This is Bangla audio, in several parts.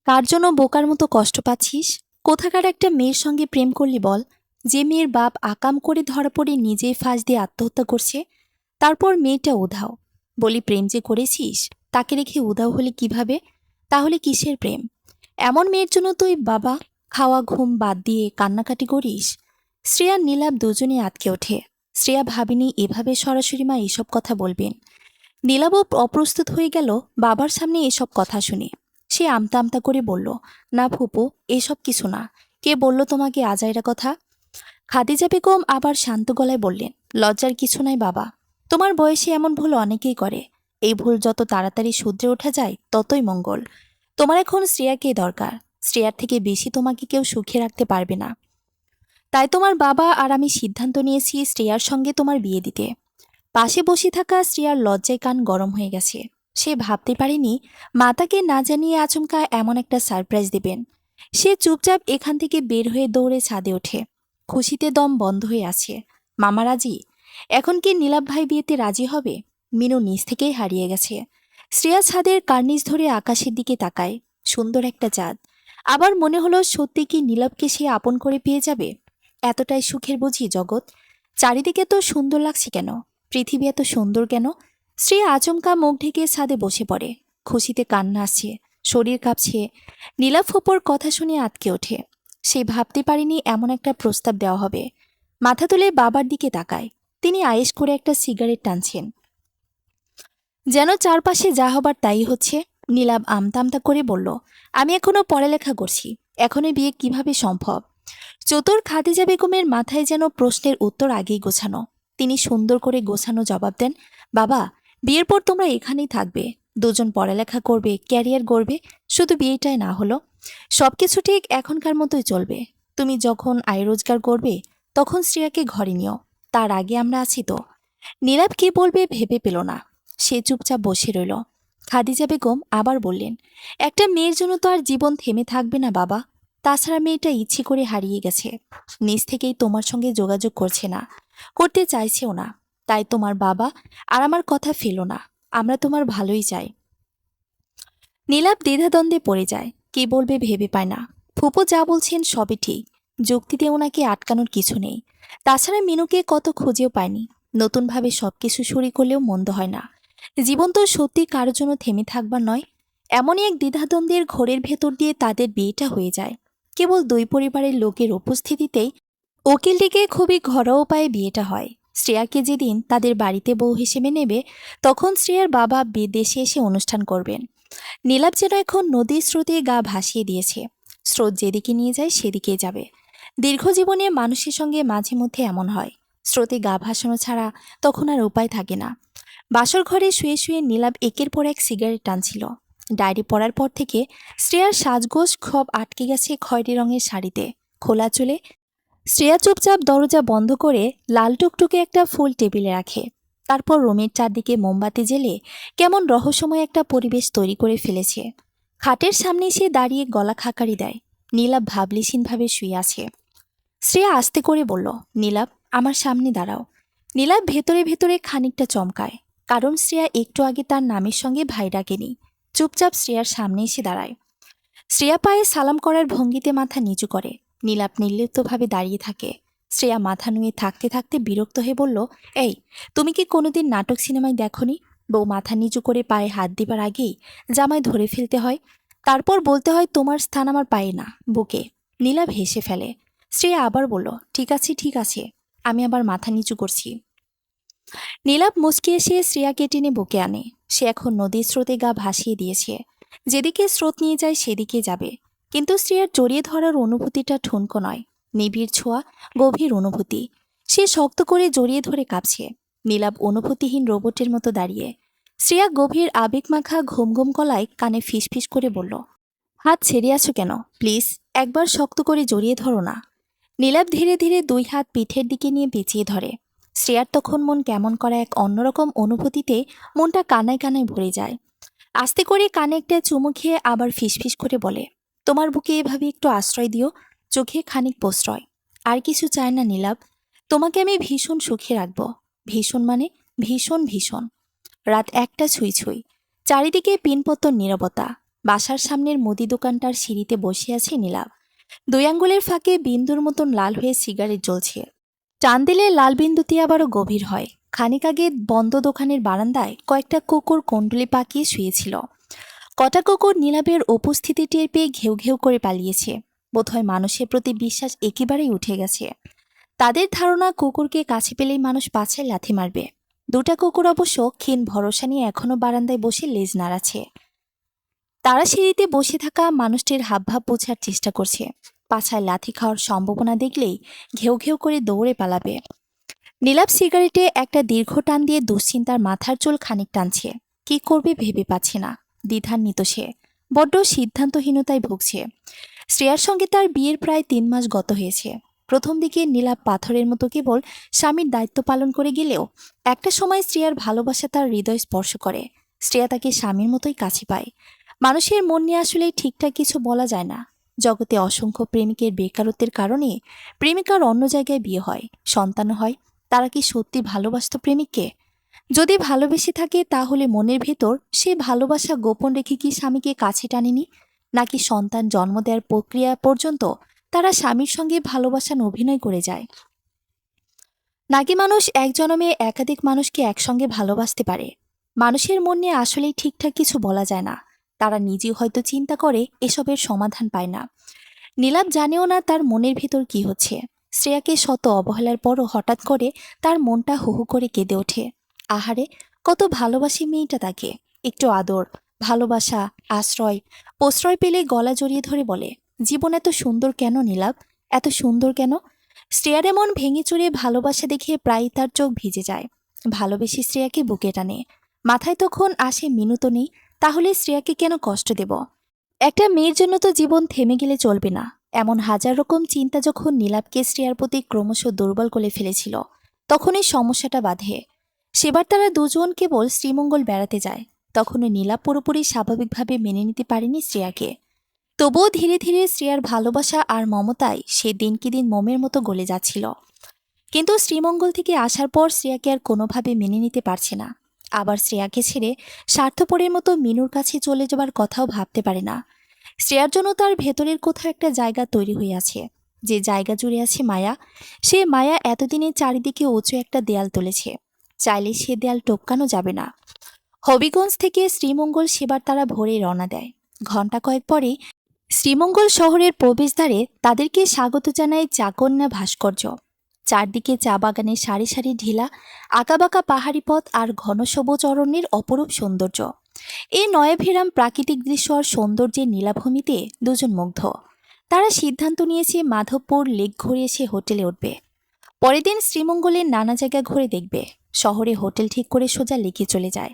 কার জন্য বোকার মতো কষ্ট পাচ্ছিস? কোথাকার একটা মেয়ের সঙ্গে প্রেম করলি বল? যে মেয়ের বাপ আকাম করে ধরা পড়ে নিজেই ফাঁস দিয়ে আত্মহত্যা করছে, তারপর মেয়েটা উধাও। বলি প্রেম যে করেছিস, তাকে রেখে উধাও হলে কিভাবে? তাহলে কিসের প্রেম? এমন মেয়ের জন্য তুই বাবা খাওয়া ঘুম বাদ দিয়ে কান্নাকাটি করিস? শ্রেয়া নীলাভ দুজনে আটকে ওঠে। শ্রেয়া ভাবিনি এভাবে সরাসরি মা এসব কথা বলবেন। নীলাবও অপ্রস্তুত হয়ে গেল বাবার সামনে এসব কথা শুনে। সে আমতা আমতা করে বলল, না ফুপু, এসব কিছু না। কে বলল তোমাকে আজাইরা কথা? খাদিজা বেগম আবার শান্ত গলায় বললেন, লজ্জার কিছু নাই বাবা। তোমার বয়সে এমন ভুল অনেকেই করে। এই ভুল যত তাড়াতাড়ি শুধরে ওঠা যায় ততই মঙ্গল। তোমার এখন শ্রেয়াকে দরকার। শ্রেয়ার থেকে বেশি তোমাকে কেউ সুখে রাখতে পারবে না। তাই তোমার বাবা আর আমি সিদ্ধান্ত নিয়েছি শ্রেয়ার সঙ্গে তোমার বিয়ে দিতে। পাশে বসে থাকা শ্রেয়ার লজ্জায় কান গরম হয়ে গেছে। সে ভাবতে পারেনি মা তাকে না জানিয়ে আচমকা এমন একটা সারপ্রাইজ দেবেন। সে চুপচাপ এখান থেকে বের হয়ে দৌড়ে ছাদে ওঠে। খুশিতে দম বন্ধ হয়ে আছে। মামা রাজি? এখন কি নীলাভ ভাই বিয়েতে রাজি হবে? মিনু নিজ থেকেই হারিয়ে গেছে। শ্রেয়া ছাদের কার্নিস ধরে আকাশের দিকে তাকায়। সুন্দর একটা চাঁদ। আবার মনে হলো সত্যি কি নীলাভকে সে আপন করে পেয়ে যাবে? এতটাই সুখের বুঝি জগৎ? চারিদিকে তো সুন্দর লাগছে কেন? পৃথিবী এত সুন্দর কেন? শ্রী আচমকা মুখ ঢেকে ছাদে বসে পড়ে। খুশিতে কান্না আসছে, শরীর কাঁপছে। নীলা ফুপোর কথা শুনে আটকে ওঠে। সে ভাবতে পারেনি এমন একটা প্রস্তাব দেওয়া হবে। মাথা তুলে বাবার দিকে তাকায়। তিনি আয়েশ করে একটা সিগারেট টানছেন, যেন চারপাশে যা হবার তাই হচ্ছে। নীলাভ আমতা আমতা করে বলল, আমি এখনো পড়ালেখা করছি, এখনই বিয়ে কিভাবে সম্ভব? চতুর খাদিজা বেগমের মাথায় যেন প্রশ্নের উত্তর আগেই গোছানো। তিনি সুন্দর করে গোছানো জবাব দেন, বাবা, বিয়ের পর তোমরা এখানেই থাকবে, দুজন পড়ালেখা করবে, ক্যারিয়ার গড়বে, শুধু বিয়েটাই না হলো। সবকিছু ঠিক এখনকার মতোই চলবে। তুমি যখন আয় রোজগার করবে তখন শ্রেয়াকে ঘরে নিও, তার আগে আমরা আছি তো। নীলাভ কি বলবে ভেবে পেল না। সে চুপচাপ বসে রইল। খাদিজা বেগম আবার বললেন, একটা মেয়ের জন্য তো আর জীবন থেমে থাকবে না বাবা। তাছাড়া মেয়েটা ইচ্ছে করে হারিয়ে গেছে। নিজ থেকেই তোমার সঙ্গে যোগাযোগ করছে না, করতে চাইছেও না। তাই তোমার বাবা আর আমার কথা ফেলো না। আমরা তোমার ভালোই চাই। নীলাভ দ্বিধাদ্বন্দ্বে পড়ে যায়। কি বলবে ভেবে পায় না। ফুপু যা বলছেন সবই ঠিক। যুক্তিতে ওনাকে আটকানোর কিছু নেই। তাছাড়া মিনুকে কত খুঁজেও পায়নি। নতুনভাবে সবকিছু শুরু করলেও মন্দ হয় না। জীবন তো সত্যি কারোর জন্য থেমে থাকবার নয়। এমনই এক দ্বিধাদ্বন্দ্বের ঘোরের ভেতর দিয়ে তাদের বিয়েটা হয়ে যায়। কেবল দুই পরিবারের লোকের উপস্থিতিতেই উকিলটিকে খুবই ঘরোয়া উপায়ে বিয়েটা হয়। শ্রেয়াকে যেদিন তাদের বাড়িতে বউ হিসেবে নেবে, তখন শ্রেয়ার বাবা বিদেশে এসে অনুষ্ঠান করবেন। নীলাভ যেন এখন নদীর স্রোতে গা ভাসিয়ে দিয়েছে। স্রোত যেদিকে নিয়ে যায় সেদিকেই যাবে। দীর্ঘ জীবনে মানুষের সঙ্গে মাঝে মধ্যে এমন হয়, স্রোতে গা ভাসানো ছাড়া তখন আর উপায় থাকে না। বাসর ঘরে শুয়ে শুয়ে নীলাভ একের পর এক সিগারেট টানছিল। ডায়েরি পড়ার পর থেকে শ্রেয়ার সাজগোজ সব আটকে গেছে খয়েরি রঙের শাড়িতে, খোলা চুলে। শ্রেয়া চুপচাপ দরজা বন্ধ করে লাল টুকটুকে একটা ফুল টেবিলে রাখে। তারপর রুমের চারদিকে মোমবাতি জ্বেলে কেমন রহস্যময় একটা পরিবেশ তৈরি করে ফেলেছে। খাটের সামনে সে দাঁড়িয়ে গলা খাকারি দেয়। নীলাভ ভাবলিসীনভাবে শুয়ে আছে। শ্রেয়া আস্তে করে বলল, নীলাভ, আমার সামনে দাঁড়াও। নীলাভ ভেতরে ভেতরে খানিকটা চমকায়, কারণ শ্রেয়া একটু আগে তার নামের সঙ্গে ভাই ডাকেনি। চুপচাপ শ্রেয়ার সামনে এসে দাঁড়ায়। শ্রেয়া পায়ে সালাম করার ভঙ্গিতে মাথা নিচু করে। নীলাভ নির্লিপ্তভাবে দাঁড়িয়ে থাকে। শ্রেয়া মাথা নুয়ে থাকতে থাকতে বিরক্ত হয়ে বলল, এই, তুমি কি কোনোদিন নাটক সিনেমায় দেখনি? বউ মাথা নিচু করে পায়ে হাত দিবার আগেই জামায় ধরে ফেলতে হয়, তারপর বলতে হয় তোমার স্থান আমার পায়ে না, বুকে। নীলাভ হেসে ফেলে। শ্রেয়া আবার বলল, ঠিক আছে ঠিক আছে, আমি আবার মাথা নিচু করছি। নীলাভ মুচকি এসে শ্রেয়াকে টেনে বুকে আনে। সে এখন নদীর স্রোতে গা ভাসিয়ে দিয়েছে। যেদিকে স্রোত নিয়ে যায় সেদিকে যাবে। কিন্তু শ্রেয়ার জড়িয়ে ধরার অনুভূতিটা ঠুনকো নয়, নিবিড় ছোঁয়া, গভীর অনুভূতি। সে শক্ত করে জড়িয়ে ধরে কাঁপছে। নীলাভ অনুভূতিহীন রোবটের মতো দাঁড়িয়ে। শ্রেয়া গভীর আবেগমাখা ঘুম ঘুম গলায় কানে ফিসফিস করে বলল, হাত ছেড়ে আছো কেন? প্লিজ একবার শক্ত করে জড়িয়ে ধরো না। নীলাভ ধীরে ধীরে দুই হাত পিঠের দিকে নিয়ে পেঁচিয়ে ধরে। শ্রেয়ার তখন মন কেমন করা এক অন্যরকম অনুভূতিতে মনটা কানায় কানায় ভরে যায়। আস্তে করে কানে একটা চুমু খেয়ে আবার ফিসফিস করে বলে, তোমার বুকে এভাবে একটু আশ্রয় দিও, চোখে খানিক প্রশ্রয়। আর কিছু চায় না নীলাভ। তোমাকে আমি ভীষণ সুখে রাখব। ভীষণ মানে ভীষণ ভীষণ। রাত একটা ছুঁই ছুঁই। চারিদিকে পিনপত্তর নীরবতা। বাসার সামনের মুদি দোকানটার সিঁড়িতে বসে আছে নীলাভ। 2 আঙ্গুলের ফাঁকে বিন্দুর মতন লাল হয়ে সিগারেট জ্বলছে। টান দিলে লাল বিন্দুটি আবারও গভীর হয়। খানিক আগে বন্ধ দোকানের বারান্দায় কয়েকটা কুকুর কুণ্ডলি পাকিয়ে শুয়েছিল। কটা কুকুর নীলাভের উপস্থিতি টের পেয়ে ঘেউ ঘেউ করে পালিয়েছে। বোধহয় মানুষের প্রতি বিশ্বাস একেবারেই উঠে গেছে। তাদের ধারণা কুকুরকে কাছে পেলেই মানুষ পাছায় লাথি মারবে। 2টা কুকুর অবশ্য ক্ষীণ ভরসা নিয়ে এখনো বারান্দায় বসে লেজ নাড়াচ্ছে। তারা সিঁড়িতে বসে থাকা মানুষটির হাবভাব বোঝার চেষ্টা করছে। পাছায় লাথি খাওয়ার সম্ভাবনা দেখলেই ঘেউ ঘেউ করে দৌড়ে পালাবে। নীলাভ সিগারেটে একটা দীর্ঘ টান দিয়ে দুশ্চিন্তার মাথার চুল খানিক টানছে। কি করবে ভেবে পাচ্ছে না। দ্বিধান্বিত সে। বড্ড সিদ্ধান্তহীনতায় ভুগছে। শ্রেয়ার সঙ্গে তার বিয়ের প্রায় 3 মাস গত হয়েছে। প্রথম দিকে নীলাভ পাথরের মতো কেবল স্বামীর দায়িত্ব পালন করে গেলেও একটা সময় শ্রেয়ার ভালোবাসা তার হৃদয় স্পর্শ করে। শ্রেয়া তাকে স্বামীর মতোই কাছে পায়। মানুষের মন নিয়ে আসলে ঠিকঠাক কিছু বলা যায় না। জগতে অসংখ্য প্রেমিকের বেকারত্বের কারণে প্রেমিকার অন্য জায়গায় বিয়ে হয়, সন্তান হয়। তারা কি সত্যি ভালোবাসত প্রেমিককে? যদি ভালোবেসে থাকে তাহলে মনের ভেতর সে ভালোবাসা গোপন রেখে কি স্বামীকে কাছে টানেনি? নাকি সন্তান জন্ম দেওয়ার প্রক্রিয়া পর্যন্ত তারা স্বামীর সঙ্গে ভালোবাসার অভিনয় করে যায়? নাকি মানুষ এক জন্মে একাধিক মানুষকে একসঙ্গে ভালোবাসতে পারে? মানুষের মন নিয়ে আসলেই ঠিকঠাক কিছু বলা যায় না। তারা নিজেও হয়তো চিন্তা করে এসবের সমাধান পায় না। নীলাভ জানেও না তার মনের ভেতর কি হচ্ছে। শ্রেয়াকে শত অবহেলার পরও হঠাৎ করে তার মনটা হু হু করে কেঁদে ওঠে। আহারে, কত ভালোবাসে মেয়েটা তাকে। একটু আদর, ভালোবাসা, আশ্রয়, প্রশ্রয় পেলে গলা জড়িয়ে ধরে বলে, জীবন এত সুন্দর কেন নীলাভ? এত সুন্দর কেন? শ্রেয়ার এমন ভেঙে চুরে ভালোবাসা দেখে প্রায়ই তার চোখ ভিজে যায়। ভালোবেসে শ্রেয়াকে বুকে টানে। মাথায় তখন আসে মিনু নেই, তাহলে শ্রেয়াকে কেন কষ্ট দেব? একটা মেয়ের জন্য তো জীবন থেমে গেলে চলবে না। এমন হাজার রকম চিন্তা যখন নীলাভকে শ্রেয়ার প্রতি ক্রমশ দুর্বল করে ফেলেছিল, তখনই সমস্যাটা বাধে। সেবার তারা দুজন কেবল শ্রীমঙ্গল বেড়াতে যায়। তখনও নীলাভ পুরোপুরি স্বাভাবিকভাবে মেনে নিতে পারেনি শ্রেয়াকে। তবুও ধীরে ধীরে শ্রেয়ার ভালোবাসা আর মমতায় সে দিনকে দিন মোমের মতো গলে যাচ্ছিল। কিন্তু শ্রীমঙ্গল থেকে আসার পর শ্রেয়াকে আর কোনোভাবে মেনে নিতে পারছে না। আবার শ্রেয়াকে ছেড়ে স্বার্থপরের মতো মিনুর কাছে চলে যাবার কথাও ভাবতে পারে না। শ্রেয়ার জন্য তার ভেতরের কোথাও একটা জায়গা তৈরি হয়ে আছে, যে জায়গা জুড়ে আছে মায়া। সে মায়া এতদিনে চারিদিকে উঁচু একটা দেয়াল তুলেছে। চাইলে সে দেয়াল টপকানো যাবে না। হবিগঞ্জ থেকে শ্রীমঙ্গল সেবার তারা ভোরে রওনা দেয়। ঘণ্টা কয়েক পরেই শ্রীমঙ্গল শহরের প্রবেশদ্বারে তাদেরকে স্বাগত জানায় চাকন্যা ভাস্কর্য। চারদিকে চা বাগানের সারি সারি ঢিলা আঁকাবাঁকা পাহাড়ি পথ আর ঘন সবুজ অরণ্যের অপরূপ সৌন্দর্য। এই নয়াভিরাম প্রাকৃতিক দৃশ্য আর সৌন্দর্যের নীলাভূমিতে দুজন মুগ্ধ। তারা সিদ্ধান্ত নিয়েছে মাধবপুর লেক ঘুরে এসে হোটেলে উঠবে। পরের দিন শ্রীমঙ্গলের নানা জায়গা ঘুরে দেখবে। শহরে হোটেল ঠিক করে সোজা লেকে চলে যায়।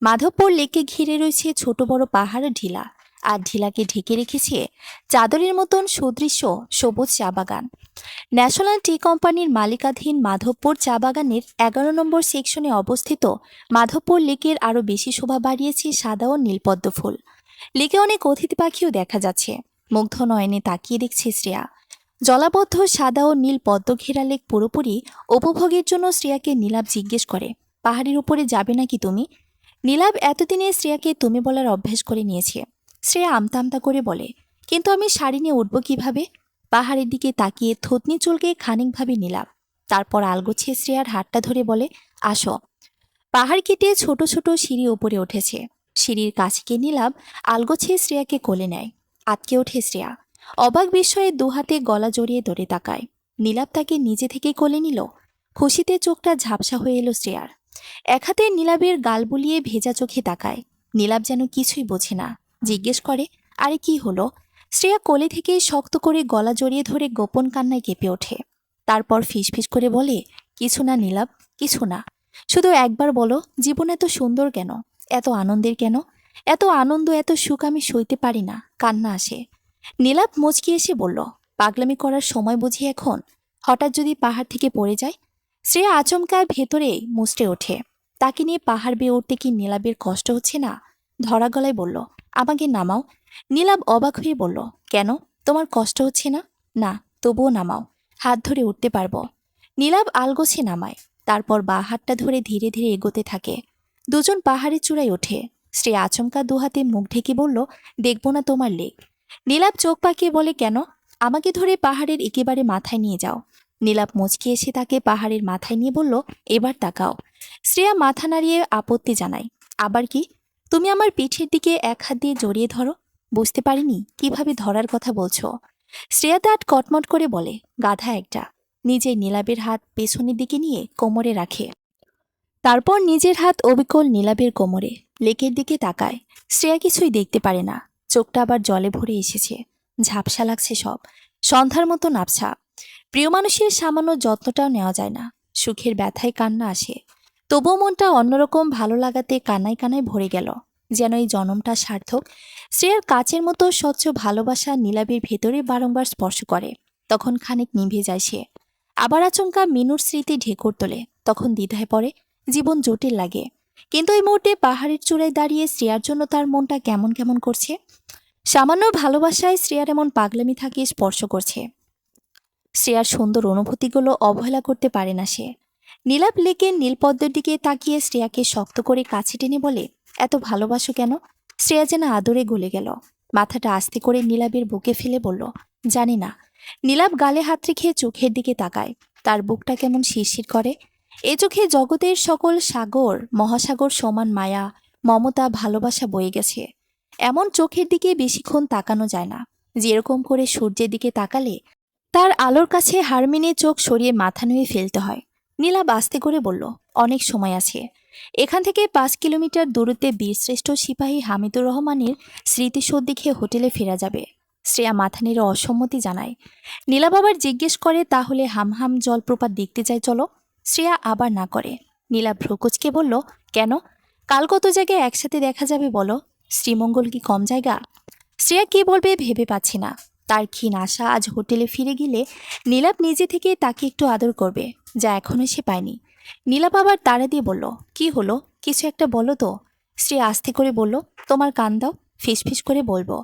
মাধবপুর লেকে ঘিরে রয়েছে ছোট বড় পাহাড় ঢিলা, আর ঢিলাকে ঢেকে রেখেছে চাদরের মতন সুদৃশ্য সবুজ চা বাগান। ন্যাশনাল টি কোম্পানির মালিকাধীন মাধবপুর চা বাগানের 11 নম্বর সেকশনে অবস্থিত মাধবপুর লেকের আরও বেশি শোভা বাড়িয়েছে সাদা ও নীলপদ্ম ফুল। লেকে অনেক অতিথি পাখিও দেখা যাচ্ছে। মুগ্ধ নয়নে তাকিয়ে দেখছে শ্রেয়া। জলাবদ্ধ সাদা ও নীল পদ্ম ঘেরা লেক পুরোপুরি উপভোগের জন্য শ্রেয়াকে নীলাভ জিজ্ঞেস করে, পাহাড়ের উপরে যাবে নাকি তুমি? নীলাভ এতদিনে শ্রেয়াকে তুমি বলার অভ্যাস করে নিয়েছে। শ্রেয়া আমতা আমতা করে বলে, কিন্তু আমি শাড়ি নিয়ে উঠব কিভাবে? পাহাড়ের দিকে তাকিয়ে থুতনি চুলকে খানিকভাবে নীলাভ। তারপর আলগোছে শ্রেয়ার হাতটা ধরে বলে, আসো। পাহাড় কেটে ছোট ছোট সিঁড়ি ওপরে উঠেছে। সিঁড়ির কাছে গিয়ে নীলাভ আলগোছে শ্রেয়াকে কোলে নেয়। আটকে ওঠে শ্রেয়া। অবাক বিস্ময়ে দুহাতে গলা জড়িয়ে ধরে তাকায়। নীলাভ তাকে নিজে থেকে কোলে নিল। খুশিতে চোখটা ঝাপসা হয়ে এলো শ্রেয়ার। এক হাতে নীলাভের গাল বুলিয়ে ভেজা চোখে তাকায়। নীলাভ যেন কিছুই বোঝে না। জিজ্ঞেস করে, আরে কি হলো? শ্রেয়া কোলে থেকে শক্ত করে গলা জড়িয়ে ধরে গোপন কান্নায় কেঁপে ওঠে। তারপর ফিসফিস করে বলে, কিছু না নীলাভ, কিছু না। শুধু একবার বলো, জীবন এত সুন্দর কেন? এত আনন্দের কেন? এত আনন্দ, এত সুখ আমি সইতে পারি না, কান্না আসে। নীলাভ মুচকি এসে বলল, পাগলামি করার সময় বুঝি এখন? হঠাৎ যদি পাহাড় থেকে পড়ে যায়? শ্রেয়া আচমকা ভেতরে মুচড়ে ওঠে। তাকে নিয়ে পাহাড় বেয়ে উঠতে কি নীলাভের কষ্ট হচ্ছে না? ধরা গলায় বলল, আমাকে নামাও। নীলাভ অবাক হয়ে বলল, কেন, তোমার কষ্ট হচ্ছে না? না, তবুও নামাও, হাত ধরে উঠতে পারবো। নীলাভ আলগোছে নামায়। তারপর বাঁ হাতটা ধরে ধীরে ধীরে এগোতে থাকে। দুজন পাহাড়ের চূড়ায় ওঠে। শ্রেয়া আচমকা দুহাতে মুখ ঢেকে বলল, দেখব না তোমার লেক। নীলাপ চোখ পাকিয়ে বলে, কেন? আমাকে ধরে পাহাড়ের একেবারে মাথায় নিয়ে যাও। নীলাপ মুচকি এসে তাকে পাহাড়ের মাথায় নিয়ে বলল, এবার তাকাও। শ্রেয়া মাথা নাড়িয়ে আপত্তি জানায়, আবার কি? তুমি আমার পিঠের দিকে এক হাত দিয়ে জড়িয়ে ধরো। বুঝতে পারিনি কিভাবে ধরার কথা বলছো। শ্রেয়া দাঁত কটমট করে বলে, গাধা একটা। নিজের নীলাবের হাত পেছনের দিকে নিয়ে কোমরে রাখে। তারপর নিজের হাত অবিকল নীলাবের কোমরে, লেকের দিকে তাকায়। শ্রেয়া কিছুই দেখতে পারে না। চোখটা আবার জলে ভরে এসেছে। ঝাপসা লাগছে সব, সন্ধ্যার মতো নাপছা। প্রিয় মানুষের সামান্য যত্নটাও নেওয়া যায় না। সুখের ব্যথায় কান্না আসে। তবুও মনটা অন্যরকম ভালো লাগাতে কানায় কানায় ভরে গেল, যেন এই জনমটা সার্থক। শ্রেয়ার কাচের মতো স্বচ্ছ ভালোবাসা নীলাবের ভেতরে বারংবার স্পর্শ করে। তখন খানিক নিভে যায় সে। আবার আচমকা মিনুর স্মৃতি ঢেকুর তোলে। তখন দ্বিধায় পড়ে, জীবন জটিল লাগে। কিন্তু এই মুহূর্তে পাহাড়ের চূড়ায় দাঁড়িয়ে শ্রেয়ার জন্য তার মনটা কেমন কেমন করছে। সামান্য ভালোবাসায় শ্রেয়ার এমন পাগলামি থাকে স্পর্শ করছে। শ্রেয়ার সুন্দর অনুভূতিগুলো অবহেলা করতে পারে না সে। নীলাপ লেকের নীলপদ্মের দিকে তাকিয়ে শ্রেয়াকে শক্ত করে কাছে টেনে বলে, এত ভালোবাসো কেন? শ্রেয়া যেন আদরে গলে গেল। মাথাটা আস্তে করে নীলাবের বুকে ফেলে বলল, জানি না। নীলাপ গালে হাত রেখে চোখের দিকে তাকায়। তার বুকটা কেমন শিরশির করে। এ চোখে জগতের সকল সাগর মহাসাগর সমান মায়া, মমতা, ভালোবাসা বয়ে গেছে। এমন চোখের দিকে বেশিক্ষণ তাকানো যায় না। যেরকম করে সূর্যের দিকে তাকালে তার আলোর কাছে হার মেনে চোখ সরিয়ে মাথা নুয়ে ফেলতে হয়। নীলাব আস্তে করে বলল, অনেক সময় আছে। এখান থেকে 5 কিলোমিটার দূরত্বে বীরশ্রেষ্ঠ সিপাহী হামিদুর রহমানের স্মৃতিসৌধ দেখে হোটেলে ফেরা যাবে। শ্রেয়া মাথা নেড়ে অসম্মতি জানায়। নীলাব আবার জিজ্ঞেস করে, তাহলে হামহাম জলপ্রপাত দেখতে যাই চলো। শ্রেয়া আবার না করে। নীলাব ভ্রুকুচকে বলল, কেন? কাল কত জায়গায় একসাথে দেখা যাবে বলো। শ্রীমঙ্গল কি কম জায়গা? শ্রেয়া কি বলবে ভেবে পাচ্ছে না। তার ক্ষীণ আশা আজ হোটেলে ফিরে গেলে নীলাপ নিজে থেকে তাকে একটু আদর করবে, যা এখনো সে পায়নি। নীলাপ আবার তাড়া দিয়ে বলল, কি হলো? কিছু একটা বলো তো। শ্রেয়া আস্তে করে বলল, তোমার কান দাও, ফিসফিস করে বলবো।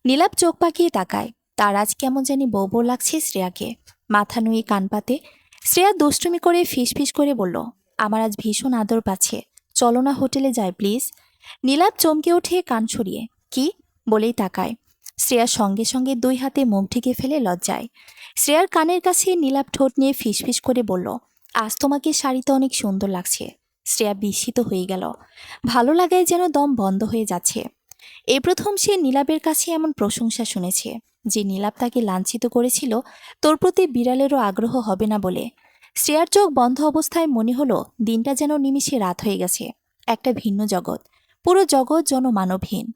নীলাপ চোখ পাকিয়ে তাকায়। তার আজ কেমন জানি বউ বউ লাগছে শ্রেয়াকে। মাথা নুয়ে কান পাতে। শ্রেয়া দুষ্টুমি করে ফিসফিস করে বলল, আমার আজ ভীষণ আদর পাচ্ছে। চলো না হোটেলে যাই প্লিজ। নীলাপ চমকে উঠে কান সরিয়ে, কি বলেই তাকায়। শ্রেয়ার সঙ্গে সঙ্গে 2 হাতে মুখ ঢেকে ফেলে লজ্জায়। শ্রেয়ার কানের কাছে নীলাপ ঠোঁট নিয়ে ফিসফিস করে বলল, আজ তোমাকে শাড়িতে অনেক সুন্দর লাগছে। শ্রেয়া বিস্মিত হয়ে গেল। ভালো লাগায় যেন দম বন্ধ হয়ে যাচ্ছে। এই প্রথম সে নীলাপের কাছে এমন প্রশংসা শুনেছে, যে নীলাপ তাকে লাঞ্ছিত করেছিল তোর প্রতি বিড়ালেরও আগ্রহ হবে না বলে। শ্রেয়ার চোখ বন্ধ অবস্থায় মনে হলো দিনটা যেন নিমিষে রাত হয়ে গেছে। একটা ভিন্ন জগৎ, পুরো জগৎ জনমানবহীন।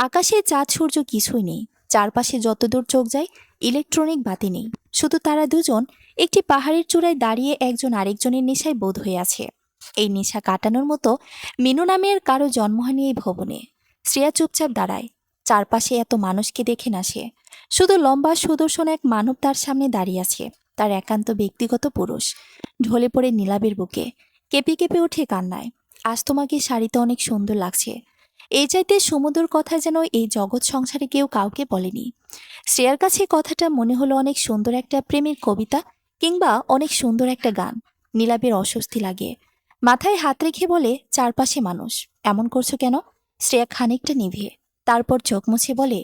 আকাশে চাঁদ সূর্য কিছুই নেই। চারপাশে যতদূর চোখ যায় ইলেকট্রনিক বাতি নেই। শুধু তারা দুজন একটি পাহাড়ের চূড়ায় দাঁড়িয়ে একজন আরেকজনের নেশায় বোধ হয়ে আছে। এই নেশা কাটানোর মতো মিনু নামের কারো জন্ম হয়নি এই ভবনে। শ্রেয়া চুপচাপ দাঁড়ায়। চারপাশে এত মানুষকে দেখে না সে। শুধু লম্বা সুদর্শন এক মানব তার সামনে দাঁড়িয়ে আছে, তার একান্ত ব্যক্তিগত পুরুষ। ঢলে পড়ে নীলাবের বুকে, কেঁপে কেঁপে ওঠে কান্নায়। আজ তোমাকে শাড়িতে অনেক সুন্দর লাগছে। এই চাইতে সমুদ্র কথা যেন এই জগৎ সংসারে কেউ কাউকে বলেনি। শ্রেয়ার কাছে কথাটা মনে হলো অনেক সুন্দর একটা প্রেমের কবিতা, কিংবা অনেক সুন্দর একটা গান। নীলাবের অস্বস্তি লাগে। মাথায় হাত রেখে বলে, চারপাশে মানুষ, এমন করছো কেন? শ্রেয়া খানিকটা নিভে তারপর চোখ মুছে বলে,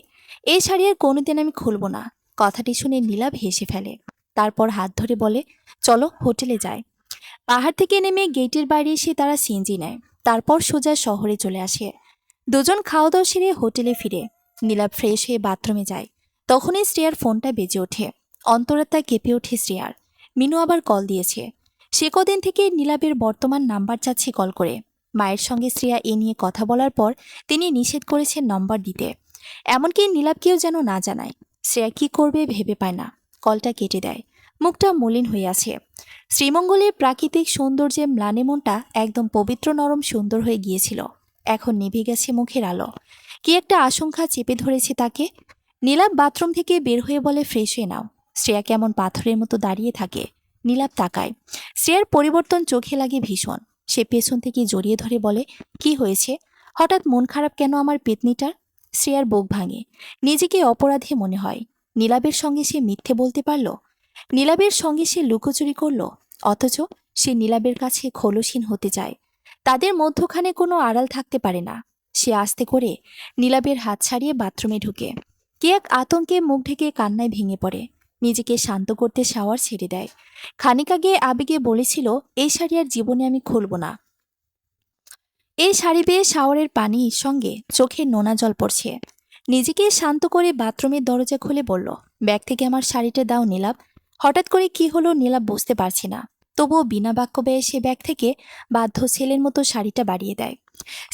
এই শাড়ি আর কোনোদিন আমি খুলব না। কথাটি শুনে নীলাব হেসে ফেলে। তারপর হাত ধরে বলে, চলো হোটেলে যাই। পাহাড় থেকে নেমে গেটের বাইরে এসে তারা সিএনজি নেয়। তারপর সোজা শহরে চলে আসে। দুজন খাওয়া দাওয়া সেরে হোটেলে ফিরে নীলাব ফ্রেশ হয়ে বাথরুমে যায়। তখনই শ্রেয়ার ফোনটা বেজে ওঠে। অন্তরাত্মা কেঁপে ওঠে শ্রেয়ার। মিনু আবার কল দিয়েছে। সে কদিন থেকে নীলাবের বর্তমান নাম্বার চাচ্ছে কল করে। মায়ের সঙ্গে শ্রেয়া এ নিয়ে কথা বলার পর তিনি নিষেধ করেছেন নম্বর দিতে। এমনকি নীলাবকেও যেন না জানায়। শ্রেয়া কি করবে ভেবে পায় না। কলটা কেটে দেয়। মুখটা মলিন হয়ে আছে। শ্রীমঙ্গলের প্রাকৃতিক সৌন্দর্যে ম্লানে মনটা একদম পবিত্র নরম সুন্দর হয়ে গিয়েছিল। এখন নিভে গেছে মুখের আলো। কি একটা আশঙ্কা চেপে ধরেছে তাকে। নীলাব বাথরুম থেকে বের হয়ে বলে, ফ্রেশ হয়ে নাও। শ্রেয়া কেমন পাথরের মতো দাঁড়িয়ে থাকে। নীলাব তাকায়। শ্রেয়ার পরিবর্তন চোখে লাগে ভীষণ। সে পেছন থেকে জড়িয়ে ধরে বলে, কি হয়েছে? হঠাৎ মন খারাপ কেন আমার পেতনিটার? শ্রেয়ার বুক ভাঙে। নিজেকে অপরাধী মনে হয়। নীলাবের সঙ্গে সে মিথ্যে বলতে পারল। নীলাবের সঙ্গে সে লুকোচুরি করল। অথচ সে নীলাবের কাছে খোলসহীন হতে চায়। তাদের মধ্যখানে কোনো আড়াল থাকতে পারে না। সে আস্তে করে নীলাবের হাত ছাড়িয়ে বাথরুমে ঢুকে কি এক আতঙ্কে মুখ ঢেকে কান্নায় ভেঙে পড়ে। নিজেকে শান্ত করতে শাওয়ার ছেড়ে দেয়। খানিক আগে আবেগে বলেছিল, এই শাড়ি আর জীবনে আমি খুলব না। এই শাড়ি পেয়ে শাওয়ারের পানির সঙ্গে চোখে নোনা জল পড়ছে। নিজেকে শান্ত করে বাথরুমের দরজা খুলে বলল, ব্যাগ থেকে আমার শাড়িটা দাও নীলাভ। হঠাৎ করে কি হলো নীলাভ বুঝতে পারছি না। তবুও বিনা বাক্য ব্যয়ে সে ব্যাগ থেকে বাধ্য ছেলের মতো শাড়িটা বাড়িয়ে দেয়।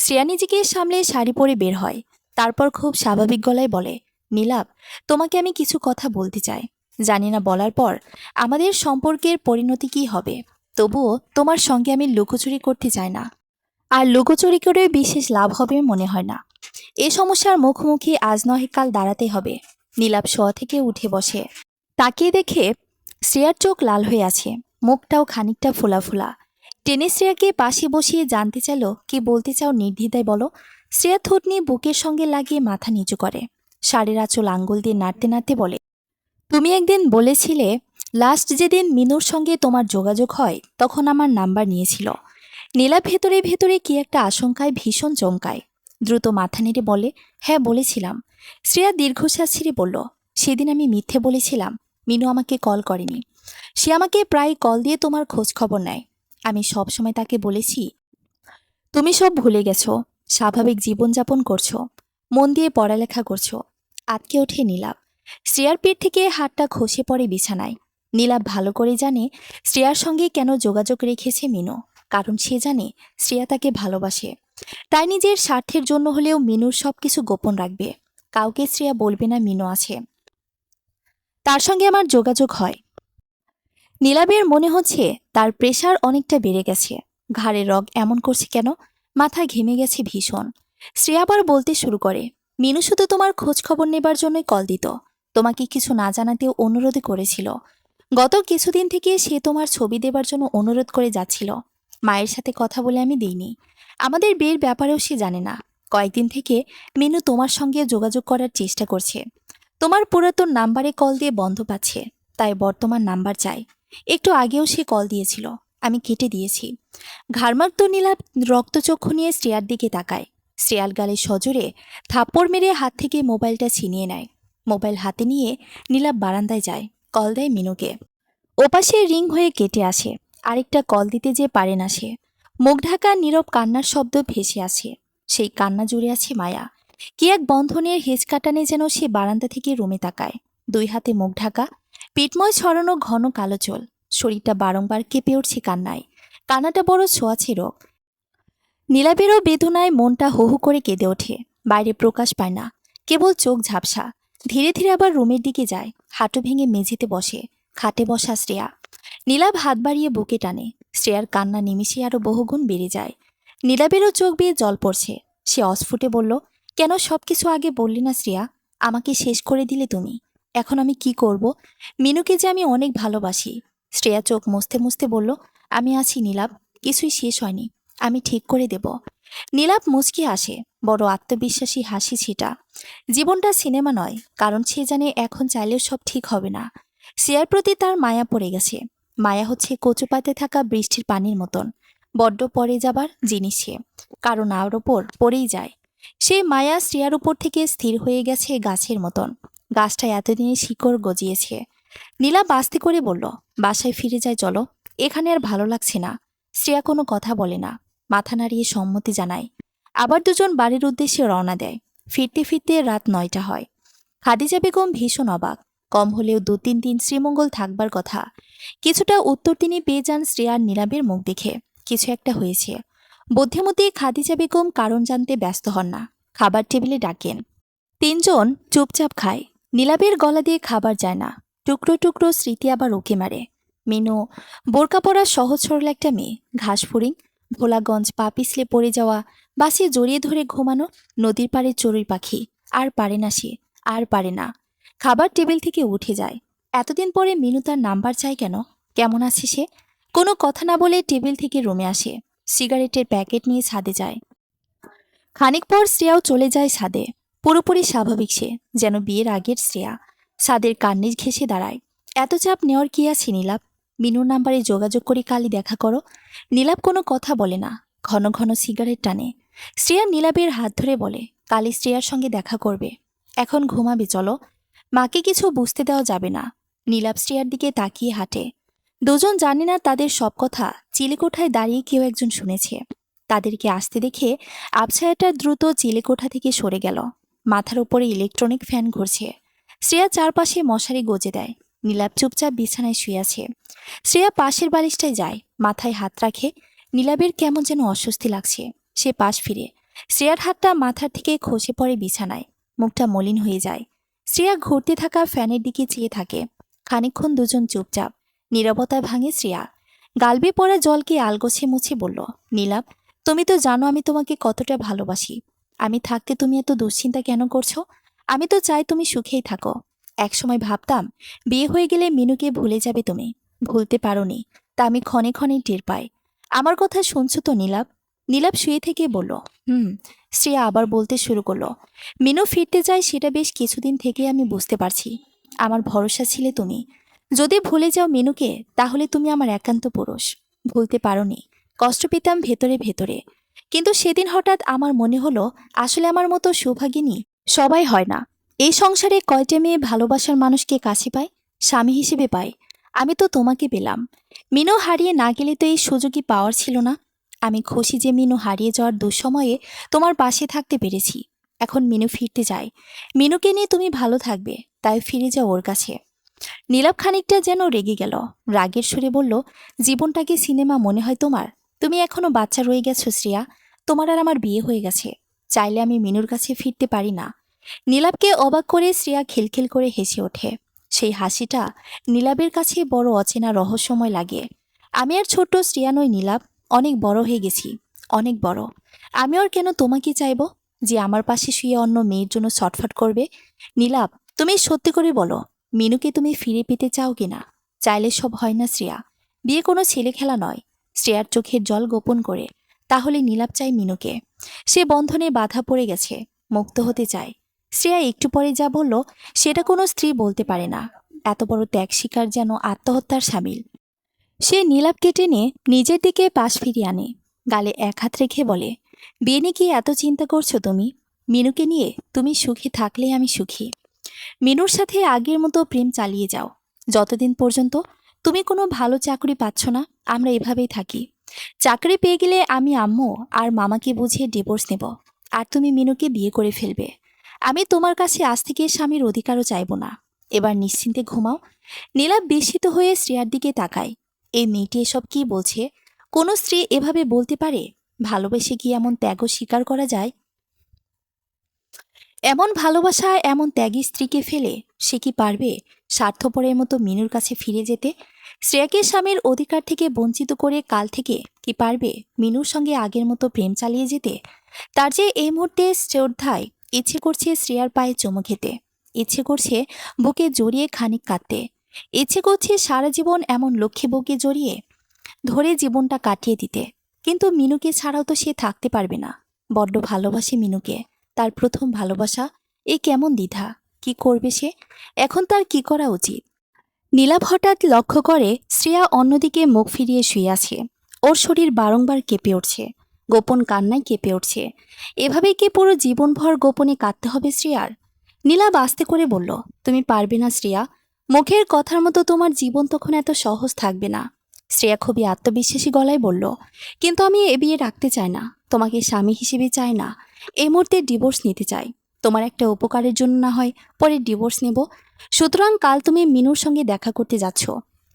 শ্রেয়া নিজেকে সামলে শাড়ি পরে বের হয়। তারপর খুব স্বাভাবিক গলায় বলে, নীলাভ, তোমাকে আমি কিছু কথা বলতে চাই। জানি না বলার পর আমাদের সম্পর্কের পরিণতি কি হবে, তবুও তোমার সঙ্গে আমি লুকোচুরি করতে চাই না। আর লুকোচুরি করে বিশেষ লাভ হবে মনে হয় না। এ সমস্যার মুখোমুখি আজ নয় কাল দাঁড়াতে হবে। নীলাভ শোয়া থেকে উঠে বসে। তাকিয়ে দেখে শ্রেয়ার চোখ লাল হয়ে আছে, মুখটাও খানিকটা ফোলা ফোলা। টেনে শ্রেয়াকে পাশে বসিয়ে জানতে চাইল, কি বলতে চাও নির্দ্বিধায় বলো। শ্রেয়া থুতনি বুকের সঙ্গে লাগিয়ে মাথা নিচু করে শাড়ির আঁচল আঙ্গুল দিয়ে নাড়তে নাড়তে বলে, তুমি একদিন বলেছিলে লাস্ট যেদিন মিনুর সঙ্গে তোমার যোগাযোগ হয় তখন আমার নাম্বার নিয়েছিল। নীলা ভেতরে ভেতরে কি একটা আশঙ্কায় ভীষণ চমকায়। দ্রুত মাথা নেড়ে বলে, হ্যাঁ বলেছিলাম। শ্রেয়া দীর্ঘশ্বাস ছেড়ে বলল, সেদিন আমি মিথ্যে বলেছিলাম। মিনু আমাকে কল করেনি। সে আমাকে প্রায় কল দিয়ে তোমার খোঁজ খবর নেয়। আমি সব সময় তাকে বলেছি, তুমি সব ভুলে গেছো, স্বাভাবিক জীবনযাপন করছো, মন দিয়ে পড়ালেখা করছো। আটকে ওঠে নীলাভ। শ্রেয়ার পেট থেকে হাতটা খসে পড়ে বিছানায়। নীলাভ ভালো করে জানে শ্রেয়ার সঙ্গে কেন যোগাযোগ রেখেছে মিনু। কারণ সে জানে শ্রেয়া তাকে ভালোবাসে। তাই নিজের স্বার্থের জন্য হলেও মিনুর সবকিছু গোপন রাখবে। কাউকে শ্রেয়া বলবে না মিনু আছে, তার সঙ্গে আমার যোগাযোগ হয়। নীলাভের মনে হচ্ছে তার প্রেশার অনেকটা বেড়ে গেছে। ঘাড়ের রগ এমন করছে কেন, মাথা ঘেমে গেছে ভীষণ। শ্রেয়া আবার বলতে শুরু করে, মিনু শুধু তোমার খোঁজ খবর নেবার জন্যই কল দিত, তোমাকে কিছু না জানাতেও অনুরোধ করেছিল। গত কিছুদিন থেকে সে তোমার ছবি দেবার জন্য অনুরোধ করে যাচ্ছিল। মায়ের সাথে কথা বলে আমি দিইনি। আমাদের বিয়ের ব্যাপারেও সে জানে না। কয়েকদিন থেকে মিনু তোমার সঙ্গে যোগাযোগ করার চেষ্টা করছে। তোমার পুরাতন নাম্বারে কল দিয়ে বন্ধ পাচ্ছে, তাই বর্তমান নাম্বার চাই। একটু আগেও সে কল দিয়েছিল, আমি কেটে দিয়েছি। ঘাড়মাক্ত নীলাভ রক্তচক্ষু নিয়ে শ্রেয়ার দিকে তাকায়। শ্রেয়ার গালে সজোরে থাপ্পড় মেরে হাত থেকে মোবাইলটা ছিনিয়ে নেয়। মোবাইল হাতে নিয়ে নীলাভ বারান্দায় যায়, কল দেয় মিনুকে। ওপাশে রিং হয়ে কেটে আসে। আরেকটা কল দিতে যে পারে না সে। মুখ ঢাকা নীরব কান্নার শব্দ ভেসে আছে। সেই কান্না জুড়ে আছে মায়া। কি এক বন্ধনের হেঁচকাটানে যেন সে বারান্দা থেকে রুমে তাকায়। দুই হাতে মুখ ঢাকা, পিঠময় ছড়ানো ঘন কালো চুল। শরীরটা বারংবার কেঁপে উঠছে কান্নায়। কান্নাটা বড় ছোঁয়াছে রোগ। নীলাভেরও বেদনায় মনটা হু হু করে কেঁদে ওঠে। বাইরে প্রকাশ পায় না, কেবল চোখ ঝাপসা। ধীরে ধীরে আবার রুমের দিকে যায়। হাঁটু ভেঙে মেঝেতে বসে। খাটে বসা শ্রেয়া। নীলাভ হাত বাড়িয়ে বুকে টানে। শ্রেয়ার কান্না নিমিষে আরো বহুগুণ বেড়ে যায়। নীলাভেরও চোখ বেয়ে জল পড়ছে। সে অস্ফুটে বলল, কেন সবকিছু আগে বললি না শ্রেয়া? আমাকে শেষ করে দিলে তুমি। এখন আমি কি করব? মিনুকে যে আমি অনেক ভালোবাসি। শ্রেয়া চোখ মুছতে মুছতে বলল, আমি আছি নীলাভ, কিছুই শেষ হয়নি, আমি ঠিক করে দেব। নীলাভ মুচকি আসে, বড় আত্মবিশ্বাসী হাসি ছিটা। জীবনটা সিনেমা নয়, কারণ সে জানে এখন চাইলেও সব ঠিক হবে না। শ্রেয়ার প্রতি তার মায়া পড়ে গেছে। মায়া হচ্ছে কচুপাতে থাকা বৃষ্টির পানির মতন, বড্ড পড়ে যাবার জিনিস সে, কারণ আর ওপর পড়েই যায়। সেই মায়া শ্রেয়ার উপর থেকে স্থির হয়ে গেছে গাছের মতন। গাছটা এতদিনে শিকড় গজিয়েছে। নীলাভ আস্তে করে বলল, বাসায় ফিরে যায় চলো, এখানে আর ভালো লাগছে না। শ্রেয়া কোনো কথা বলে না, মাথা নাড়িয়ে সম্মতি জানায়। আবার দুজন বাড়ির উদ্দেশ্যে রওনা দেয়। ফিরতে ফিরতে রাত 9টা হয়। খাদিজা বেগম ভীষণ অবাক। কম হলেও 2-3 দিন শ্রীমঙ্গল থাকবার কথা। কিছুটা উত্তর তিনি পেয়ে যান শ্রেয়ার নীলাভের মুখ দেখে। কিছু একটা হয়েছে। বুদ্ধিমতী খাদিজা বেগম কারণ জানতে ব্যস্ত হন না। খাবার টেবিলে ডাকেন। 3জন চুপচাপ খায়। নীলাভের গলা দিয়ে খাবার যায় না। টুকরো টুকরো স্মৃতি আবার উঁকি মারে। মিনু বোরকা পরা সহজ সরল একটা মেয়ে। ঘাস ফুরিং, ভোলাগঞ্জ পা পিছলে পড়ে যাওয়া, বাসে জড়িয়ে ধরে ঘুমানো, নদীর পাড়ে চড়ুই পাখি। আর পারে না সে, আর পারে না। খাবার টেবিল থেকে উঠে যায়। এতদিন পরে মিনু তার নাম্বার চায় কেন? কেমন আছে সে? কোনো কথা না বলে টেবিল থেকে রুমে আসে। সিগারেটের প্যাকেট নিয়ে ছাদে যায়। খানিক পর শ্রেয়াও চলে যায় ছাদে। পুরোপুরি স্বাভাবিক সে, যেন বিয়ের আগের শ্রেয়া। ছাদের কার্নিশ ঘেঁষে দাঁড়ায়। এত চাপ নেওয়ার কি আছে নীলাভ? মিনুর নাম্বারে যোগাযোগ করে কালই দেখা করো। নীলাভ কোনো কথা বলে না, ঘন ঘন সিগারেট টানে। শ্রেয়া নীলাবের হাত ধরে বলে, কালই শ্রেয়ার সঙ্গে দেখা করবে। এখন ঘুমাবে, চলো। মাকে কিছু বুঝতে দেওয়া যাবে না। নীলাব শ্রেয়ার দিকে তাকিয়ে হাঁটে। দুজন জানে না তাদের সব কথা চিলেকোঠায় দাঁড়িয়ে কেউ একজন শুনেছে। তাদেরকে আসতে দেখে আবছায়াটা দ্রুত চিলেকোঠা থেকে সরে গেল। মাথার উপরে ইলেকট্রনিক ফ্যান ঘুরছে। শ্রেয়া চারপাশে মশারি গজে দেয়। নীলাব চুপচাপ বিছানায় শুয়ে আছে। শ্রেয়া পাশের বালিশটায় যায়, মাথায় হাত রাখে। নীলাবের কেমন যেন অস্বস্তি লাগছে। সে পাশ ফিরে। শ্রেয়ার হাতটা মাথার থেকে খসে পড়ে বিছানায়। মুখটা মলিন হয়ে যায়। শ্রেয়া ঘুরতে থাকা ফ্যানের দিকে চেয়ে থাকে। খানিকক্ষণ দুজন চুপচাপ। নীরবতা ভাঙে শ্রেয়া। গালবে পড়া জলকে আলগোছে মুছে বলল, নীলাব, তুমি তো জানো আমি তোমাকে কতটা ভালোবাসি। আমি থাকতে তুমি এত দুশ্চিন্তা কেন করছো? আমি তো চাই তুমি সুখেই থাকো। একসময় ভাবতাম বিয়ে হয়ে গেলে মিনুকে ভুলে যাবে তুমি। ভুলতে পারোনি, তা আমি ক্ষণে ক্ষণে টের পাই। আমার কথা শুনছো তো নীলাব? নীলাব শুয়ে থেকে বলল, হুম। শ্রেয়া আবার বলতে শুরু করলো, মিনু ফিরতে চায় সেটা বেশ কিছুদিন থেকে আমি বুঝতে পারছি। আমার ভরসা ছিলে তুমি। যদি ভুলে যাও মিনুকে, তাহলে তুমি আমার একান্ত পুরুষ। ভুলতে পারোনি। কষ্ট পেতাম ভেতরে ভেতরে। কিন্তু সেদিন হঠাৎ আমার মনে হলো, আসলে আমার মতো সৌভাগিনী সবাই হয় না। এই সংসারে কয়টা মেয়ে ভালোবাসার মানুষকে কাছে পায়, স্বামী হিসেবে পায়। আমি তো তোমাকে পেলাম। মিনু হারিয়ে না গেলে তো এই সুযোগই পাওয়ার ছিল না। আমি খুশি যে মিনু হারিয়ে যাওয়ার দুঃসময়ে তোমার পাশে থাকতে পেরেছি। এখন মিনু ফিরতে যায়। মিনুকে নিয়ে তুমি ভালো থাকবে, তাই ফিরে যাও ওর কাছে। নীলাভ খানিকটা যেন রেগে গেল। রাগের সুরে বলল, জীবনটাকে সিনেমা মনে হয় তোমার? তুমি এখনো বাচ্চা রয়ে গেছো শ্রেয়া। তোমার আর আমার বিয়ে হয়ে গেছে। চাইলে আমি মিনুর কাছে ফিরতে পারি না? নীলাভকে অবাক করে শ্রেয়া খিলখিল করে হেসে ওঠে। সেই হাসিটা নীলাভের কাছে বড় অচেনা রহস্যময় লাগে। আমি আর ছোট্ট শ্রেয়া নই নীলাভ, অনেক বড় হয়ে গেছি। অনেক বড়। আমি আর কেন তোমাকে চাইব, যে আমার পাশে শুয়ে অন্য মেয়ের জন্য ছটফট করবে? নীলাভ, তুমি সত্যি করে বলো, মিনুকে তুমি ফিরে পেতে চাও কিনা? চাইলে সব হয় না শ্রেয়া। বিয়ে কোনো ছেলে খেলা নয়। শ্রেয়ার চোখের জল গোপন করে। তাহলে নীলাভ চাই মিনুকে। সে বন্ধনে বাধা পড়ে গেছে, মুক্ত হতে চায়। শ্রেয়া একটু পরে যা বলল, সেটা কোনো স্ত্রী বলতে পারে না। এত বড় ত্যাগ স্বীকার যেন আত্মহত্যার সামিল। সে নীলাভকে টেনে নিজের দিকে পাশ ফিরিয়ে আনে। গালে এক হাত রেখে বলে, বিয়ে নিয়ে কি এত চিন্তা করছো তুমি? মিনুকে নিয়ে তুমি সুখী থাকলেই আমি সুখী। মিনুর সাথে আগের মতো প্রেম চালিয়ে যাও। যতদিন পর্যন্ত তুমি কোনো ভালো চাকরি পাচ্ছ না, আমরা এভাবেই থাকি। চাকরি পেয়ে গেলে আমি আম্মু আর মামাকে বুঝিয়ে ডিভোর্স নেব। আর তুমি মিনুকে বিয়ে করে ফেলবে। আমি তোমার কাছে আজ থেকে স্বামীর অধিকারও চাইব না। এবার নিশ্চিন্তে ঘুমাও। নীলাভ বিস্মিত হয়ে শ্রেয়ার দিকে তাকায়। এই মেয়েটি এসব কি বলছে? কোনো স্ত্রী এভাবে বলতে পারে? ভালোবেসে কি এমন ত্যাগও স্বীকার করা যায়? এমন ভালোবাসা, এমন ত্যাগী স্ত্রীকে ফেলে সে কি পারবে স্বার্থপরের মতো মিনুর কাছে ফিরে যেতে? শ্রেয়াকে স্বামীর অধিকার থেকে বঞ্চিত করে কাল থেকে কি পারবে মিনুর সঙ্গে আগের মতো প্রেম চালিয়ে যেতে? তার যে এই মুহূর্তে শ্রদ্ধায় ইচ্ছে করছে শ্রেয়ার পায়ে চুমু খেতে। ইচ্ছে করছে বুকে জড়িয়ে খানিক কাঁদতে। ইচ্ছে করছে সারা জীবন এমন লক্ষ্মী বুকে জড়িয়ে ধরে জীবনটা কাটিয়ে দিতে। কিন্তু মিনুকে ছাড়াও তো সে থাকতে পারবে না। বড্ড ভালোবাসে মিনুকে, তার প্রথম ভালোবাসা। এ কেমন দ্বিধা! কি করবে সে? এখন তার কি করা উচিত? নীলাভ হঠাৎ লক্ষ্য করে শ্রেয়া অন্যদিকে মুখ ফিরিয়ে শুয়ে আছে। ওর শরীর বারংবার কেঁপে উঠছে। গোপন কান্নায় কেঁপে উঠছে। এভাবে কি পুরো জীবনভর গোপনে কাঁদতে হবে শ্রেয়ার? নীলাভ আস্তে করে বলল, তুমি পারবে না শ্রেয়া। মুখের কথার মতো তোমার জীবন তখন এত সহজ থাকবে না। শ্রেয়া খুবই আত্মবিশ্বাসী গলায় বলল, কিন্তু আমি এ বিয়ে রাখতে চাই না। তোমাকে স্বামী হিসেবে চাই না। এই মুহূর্তে ডিভোর্স নিতে চাই। তোমার একটা উপকারের জন্য না হয় পরে ডিভোর্স নেব। সুতরাং কাল তুমি মিনুর সঙ্গে দেখা করতে যাচ্ছ।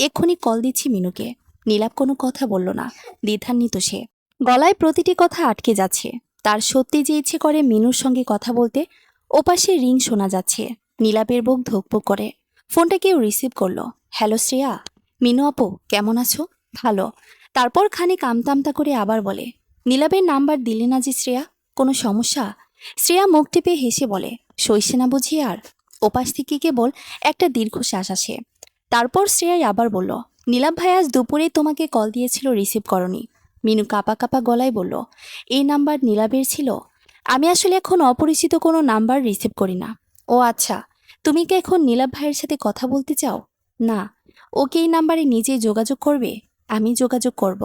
এক্ষুনি কল দিচ্ছি মিনুকে। নীলাভ কোনো কথা বলল না। দ্বিধান্বিত সে। গলায় প্রতিটি কথা আটকে যাচ্ছে। তার সত্যি যে ইচ্ছে করে মিনুর সঙ্গে কথা বলতে। ওপাশে রিং শোনা যাচ্ছে। নীলাভের বুক ধুকপুক করে। ফোনটা কেউ রিসিভ করলো। হ্যালো শ্রেয়া। মিনু আপু, কেমন আছো? ভালো। তারপর খানিক আমতা করে আবার বলে, নীলাভের নাম্বার দিলে না যে শ্রেয়া? কোনো সমস্যা? শ্রেয়া মুখ টিপে হেসে বলে, সইছে না বুঝি আর? ওপাশ থেকে কেবল একটা দীর্ঘশ্বাস আসে। তারপর শ্রেয়াই আবার বলল, নীলাভ ভাই আজ দুপুরে তোমাকে কল দিয়েছিল, রিসিভ করনি। মিনু কাপা কাপা গলায় বলল, এই নাম্বার নীলাভের ছিল? আমি আসলে এখন অপরিচিত কোনো নাম্বার রিসিভ করি না। ও আচ্ছা, তুমি কি এখন নীলাভ ভাইয়ের সাথে কথা বলতে চাও? না, ওকে এই নাম্বারে নিজেই যোগাযোগ করবে? আমি যোগাযোগ করব।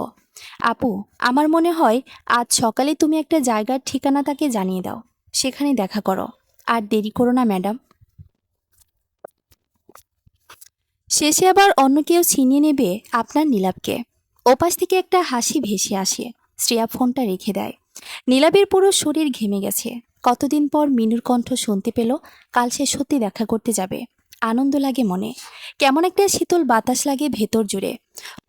আপু, আমার মনে হয় আজ সকালে তুমি একটা জায়গার ঠিকানা তাকে জানিয়ে দাও, সেখানে দেখা করো। আর দেরি করো না ম্যাডাম। শেষে আবার অন্য কেউ ছিনিয়ে নেবে আপনার নীলাভকে। ওপাশ থেকে একটা হাসি ভেসে আসে। শ্রেয়া ফোনটা রেখে দেয়। নীলাভের পুরো শরীর ঘেমে গেছে। কতদিন পর মিনুর কণ্ঠ শুনতে পেল। কাল সে সত্যি দেখা করতে যাবে। আনন্দ লাগে মনে, কেমন একটা শীতল বাতাস লাগে ভেতর জুড়ে।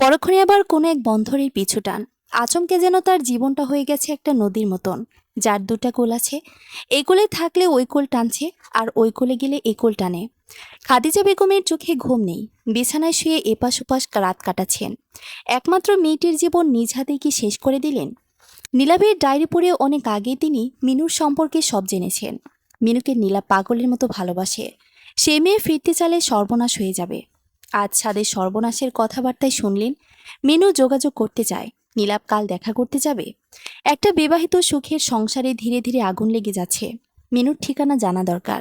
পরক্ষণে আবার কোনো এক বন্ধরের পিছু টান। আচমকে যেন তার জীবনটা হয়ে গেছে একটা নদীর মতন, যার দুটা কোল আছে। এই কোলে থাকলে ওই কোল টানছে, আর ওই কোলে গেলে এই কোল টানে। খাদিজা বেগমের চোখে ঘুম নেই। বিছানায় শুয়ে এপাশ ওপাশ রাত কাটাচ্ছেন। একমাত্র মেয়েটির জীবন নিজ হাতেই কি শেষ করে দিলেন? নীলাভের ডায়েরি পড়ে অনেক আগে তিনি মিনুর সম্পর্কে সব জেনেছেন। মিনুকে নীলা পাগলের মতো ভালোবাসে। সে মেয়ে ফিরতে চাইলে সর্বনাশ হয়ে যাবে। আজ ছাদের সর্বনাশের কথাবার্তায় শুনলেন মিনু যোগাযোগ করতে চায়। নীলাভ কাল দেখা করতে যাবে। একটা বিবাহিত সুখের সংসারে ধীরে ধীরে আগুন লেগে যাচ্ছে। মিনুর ঠিকানা জানা দরকার।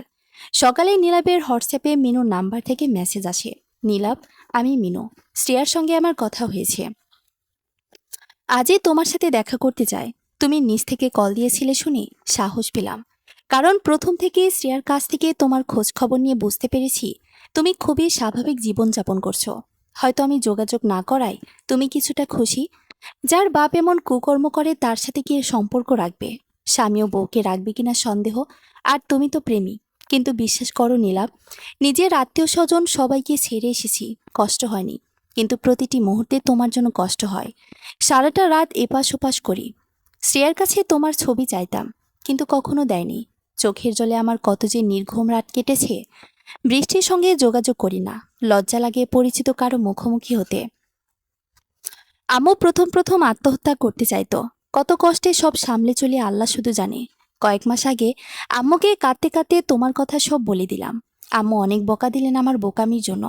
সকালে নীলাভের হোয়াটসঅ্যাপে মিনুর নাম্বার থেকে মেসেজ আসে। নীলাভ, আমি মিনু। শ্রেয়ার সঙ্গে আমার কথা হয়েছে। আজই তোমার সাথে দেখা করতে চাই। তুমি নিজ থেকে কল দিয়েছিলে শুনে সাহস পেলাম। কারণ প্রথম থেকে শ্রেয়ার কাছ থেকে তোমার খোঁজ খবর নিয়ে বুঝতে পেরেছি তুমি খুবই স্বাভাবিক জীবনযাপন করছো। হয়তো আমি যোগাযোগ না করাই তুমি কিছুটা খুশি। যার বাপ এমন কুকর্ম করে তার সাথে কি এর সম্পর্ক রাখবে? স্বামীও বউকে রাখবে কিনা সন্দেহ। আর তুমি তো প্রেমী। কিন্তু বিশ্বাস করো নীলাভ, নিজের আত্মীয় স্বজন সবাইকে ছেড়ে এসেছি, কষ্ট হয়নি। কিন্তু প্রতিটি মুহূর্তে তোমার জন্য কষ্ট হয়। সারাটা রাত এপাশ ওপাশ করি। শ্রেয়ার কাছে তোমার ছবি চাইতাম, কিন্তু কখনো দেয়নি। চোখের জলে আমার কত যে নির্ঘুম রাত কেটেছে। বৃষ্টির সঙ্গে যোগাযোগ করি না, লজ্জা লাগে পরিচিত কারো মুখোমুখি হতে। আম্মু প্রথম প্রথম আত্মহত্যা করতে চাইতো। কত কষ্টে সব সামলে চলে আল্লাহ শুধু জানে। কয়েক মাস আগে আম্মুকে কাঁদতে কাঁদতে তোমার কথা সব বলে দিলাম। আম্মু অনেক বকা দিলেন আমার বোকামির জন্য।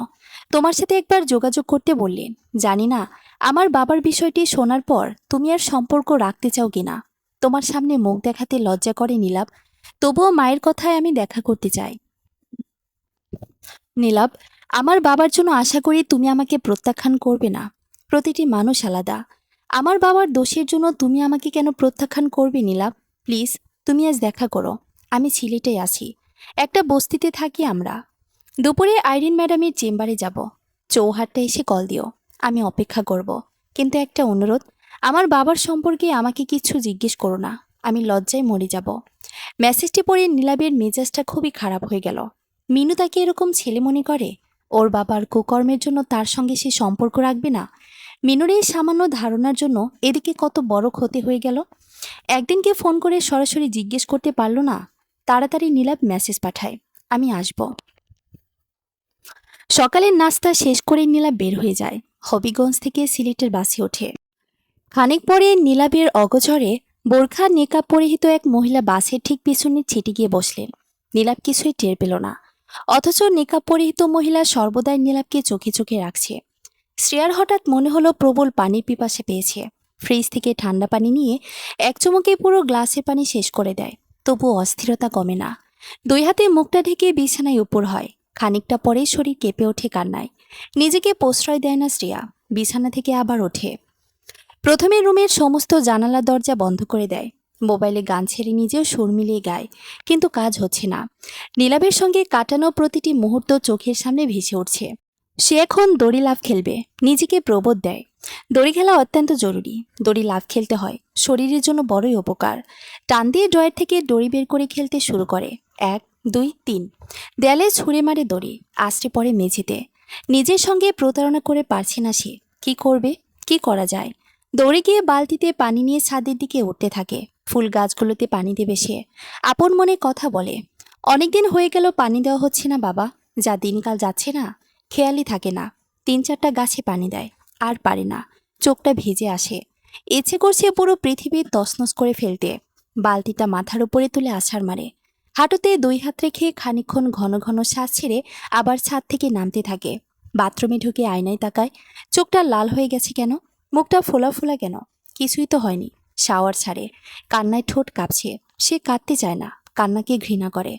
তোমার সাথে একবার যোগাযোগ করতে বললেন। জানি না আমার বাবার বিষয়টি শোনার পর তুমি আর সম্পর্ক রাখতে চাও কিনা। তোমার সামনে মুখ দেখাতে লজ্জা করে নীলাভ। তবুও মায়ের কথায় আমি দেখা করতে চাই। নীলাভ, আমার বাবার জন্য আশা করি তুমি আমাকে প্রত্যাখ্যান করবে না। প্রতিটি মানুষ আলাদা। আমার বাবার দোষের জন্য তুমি আমাকে কেন প্রত্যাখ্যান করবে নীলাভ? প্লিজ, তুমি আজ দেখা করো। আমি সিলেটে আছি, একটা বস্তিতে থাকি আমরা। দুপুরে আইরিন ম্যাডামের চেম্বারে যাব। চৌহাট্টা এসে কল দিও। আমি অপেক্ষা করব। কিন্তু একটা অনুরোধ, আমার বাবার সম্পর্কে আমাকে কিছু জিজ্ঞেস করো না। আমি লজ্জায় মরে যাব। মেসেজটি পড়ে নীলাভের মেজাজটা খুবই খারাপ হয়ে গেল। মিনু তাকে এরকম ছেলে মনে করে? ওর বাবার কুকর্মের জন্য তার সঙ্গে সে সম্পর্ক রাখবে না? মিনুর এই সামান্য ধারণার জন্য এদিকে কত বড় ক্ষতি হয়ে গেল। একদিনকে ফোন করে সরাসরি জিজ্ঞেস করতে পারল না। তাড়াতাড়ি নীলাভ মেসেজ পাঠায়, আমি আসব। সকালের নাস্তা শেষ করে নীলাভ বের হয়ে যায়। হবিগঞ্জ থেকে সিলেটের বাসে ওঠে। খানিক পরে নীলাভের অগোচরে বোরখা নেকাব পরিহিত এক মহিলা বাসের ঠিক পিছনে ছিটে গিয়ে বসলেন। নীলাভ কিছুই টের পেল না। অথচ নেকাব পরিহিত মহিলা সর্বদাই নীলাভকে চোখে চোখে রাখছে। শ্রেয়ার হঠাৎ মনে হলো প্রবল পানির পিপাসা পেয়েছে। ফ্রিজ থেকে ঠান্ডা পানি নিয়ে এক চুমুকে পুরো গ্লাসের পানি শেষ করে দেয়। তবুও অস্থিরতা কমে না। দুই হাতে মুখটা ঢেকে বিছানায় উপর হয়। খানিকটা পরেই শরীর কেঁপে ওঠে কান্নায়। নিজেকে প্রশ্রয় দেয় না শ্রেয়া। বিছানা থেকে আবার ওঠে। প্রথমে রুমের সমস্ত জানালা দরজা বন্ধ করে দেয়। মোবাইলে গান ছেড়ে নিজেও সুর মিলিয়ে গায়। কিন্তু কাজ হচ্ছে না। নীলাভের সঙ্গে কাটানো প্রতিটি মুহূর্ত চোখের সামনে ভেসে উঠছে। সে এখন দড়ি লাফ খেলবে। নিজেকে প্রবোধ দেয় দড়ি খেলা অত্যন্ত জরুরি। দড়ি লাফ খেলতে হয়, শরীরের জন্য বড়ই উপকার। টান দিয়ে ড্রয়ার থেকে দড়ি বের করে খেলতে শুরু করে। 1, 2, 3। দেয়ালে ছুঁড়ে মারে দড়ি, আছড়ে পড়ে মেঝেতে। নিজের সঙ্গে প্রতারণা করে পারছে না সে। কি করবে? কি করা যায়? দৌড়ে গিয়ে বালতিতে পানি নিয়ে ছাদের দিকে উঠতে থাকে। ফুল গাছগুলোতে পানি দেবে সে। আপন মনে কথা বলে, অনেকদিন হয়ে গেল পানি দেওয়া হচ্ছে না বাবা। যা দিনকাল যাচ্ছে না, খেয়ালই থাকে না। 3-4টা গাছে পানি দেয়, আর পারে না। চোখটা ভিজে আসে। ইচ্ছে করছে পুরো পৃথিবী তছনছ করে ফেলতে। বালতিটা মাথার উপরে তুলে আছাড় মারে। হাঁটুতে 2 হাত রেখে খানিকক্ষণ ঘন ঘন শ্বাস ছেড়ে আবার ছাদ থেকে নামতে থাকে। বাথরুমে ঢুকে আয়নায় তাকায়। চোখটা লাল হয়ে গেছে কেন? মুখটা ফোলা ফোলা কেন? কিছুই তো হয়নি। শাওয়ার ছাড়ে। কান্নায় ঠোঁট কাঁপছে। সে কাঁদতে চায় না, কান্নাকে ঘৃণা করে।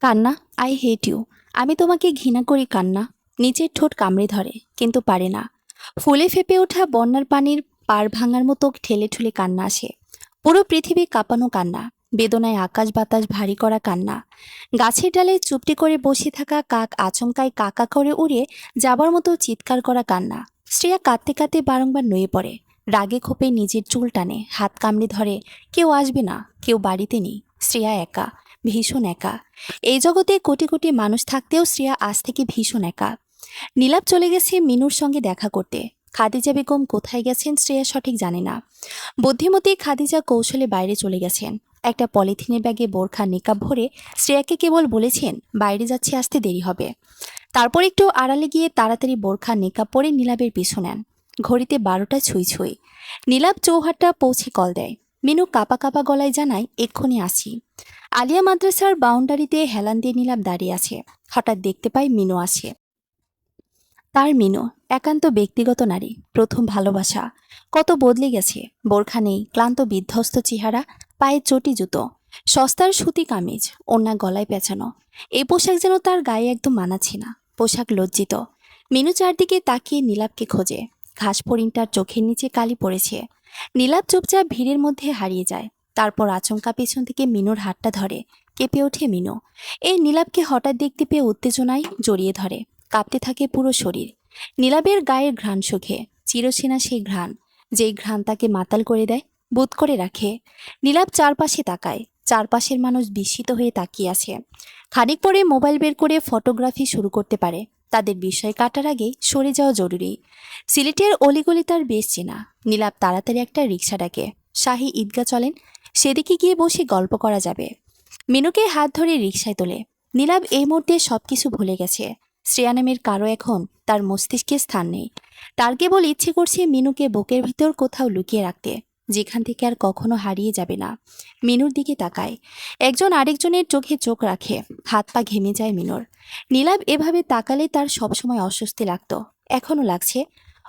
কান্না, আই হেট ইউ। আমি তোমাকে ঘৃণা করি কান্না। নিচের ঠোঁট কামড়ে ধরে, কিন্তু পারে না। ফুলে ফেপে ওঠা বন্যার পানির পাড় ভাঙার মতো ঠেলে ঠুলে কান্না আসে। পুরো পৃথিবী কাঁপানো কান্না, বেদনায় আকাশ বাতাস ভারী করা কান্না। গাছের ডালে চুপটি করে বসে থাকা কাক আচমকায় কাকা করে উড়ে যাবার মতো চিৎকার করা কান্না। শ্রেয়া কাঁদতে কাঁদতে বারংবার নুয়ে পড়ে। রাগে ক্ষোভে নিজের চুল টানে, হাত কামড়ে ধরে। কেউ আসবে না, কেউ বাড়িতে নেই। শ্রেয়া একা, ভীষণ একা। এই জগতে কোটি কোটি মানুষ থাকতেও শ্রেয়া আজ থেকে ভীষণ একা। নীলাপ চলে গেছে মিনুর সঙ্গে দেখা করতে। খাদিজা বেগম কোথায় গেছেন শ্রেয়া সঠিক জানে না। বুদ্ধিমতী খাদিজা কৌশলে বাইরে চলে গেছেন। একটা পলিথিনের ব্যাগে বোরখা নিকাব ভরে শ্রেয়াকে কেবল বলেছেন বাইরে যাচ্ছে, আসতে দেরি হবে। তারপর একটু আড়ালে গিয়ে তাড়াতাড়ি বোরখা নিকাব পরে নীলাবের পিছু নেন। ঘড়িতে 12টা ছুঁই ছুঁই। নীলাব চৌহাট্টা পৌঁছে কল দেয়। মিনু কাপা কাপা গলায় জানায় এক্ষুনি আসি। আলিয়া মাদ্রাসার বাউন্ডারিতে হেলান দিয়ে নীলাব দাঁড়িয়ে আছে। হঠাৎ দেখতে পায় মিনু আসে। তার মিনু একান্ত ব্যক্তিগত নারী, প্রথম ভালোবাসা। কত বদলে গেছে। বোরখা নেই, ক্লান্ত বিধ্বস্ত চেহারা, পায়ে চটি জুতো, সস্তার সুতি কামিজ, ওড়না গলায় পেঁচানো। এই পোশাক যেন তার গায়ে একদম মানাচ্ছে না। পোশাক লজ্জিত। মিনু চারদিকে তাকিয়ে নীলাবকে খোঁজে। ঘাস ফড়িংটার চোখের নিচে কালি পড়েছে। নীলাব চুপচাপ ভিড়ের মধ্যে হারিয়ে যায়। তারপর আচমকা পেছন থেকে মিনুর হাতটা ধরে। কেঁপে ওঠে মিনু। এই নীলাবকে হঠাৎ দেখতে পেয়ে উত্তেজনায় জড়িয়ে ধরে। কাঁপতে থাকে পুরো শরীর। নীলাবের গায়ের ঘ্রাণ সুখে, চিরচেনা সেই ঘ্রাণ, যেই ঘ্রাণ তাকে মাতাল করে দেয়, বোধ করে রাখে। নীলাব চারপাশে তাকায়। চারপাশের মানুষ বিস্মিত হয়ে তাকিয়ে আছে। খানিক পরে মোবাইল বের করে ফটোগ্রাফি শুরু করতে পারে। তাদের বিষয় কাটার আগে সরে যাওয়া জরুরি। সিলেটের অলিগলি তার বেশ চেনা। নীলাব তাড়াতাড়ি একটা রিক্সা ডাকে। শাহী ঈদগাহ চলেন, সেদিকে গিয়ে বসে গল্প করা যাবে। মিনুকে হাত ধরে রিক্সায় তোলে। নীলাব এই মুহূর্তে সবকিছু ভুলে গেছে। শ্রেয়া নামের কারো এখন তার মস্তিষ্কে স্থান নেই। তার কেবল ইচ্ছে করছে মিনুকে বুকের ভিতর কোথাও লুকিয়ে রাখতে, যেখান থেকে আর কখনো হারিয়ে যাবে না। মিনুর দিকে তাকায়। একজন আরেকজনের চোখে চোখ রাখে। হাত পা ঘেমে যায় মিনুর। নীলাব এভাবে তাকালে তার সবসময় অস্বস্তি লাগতো, এখনো লাগছে।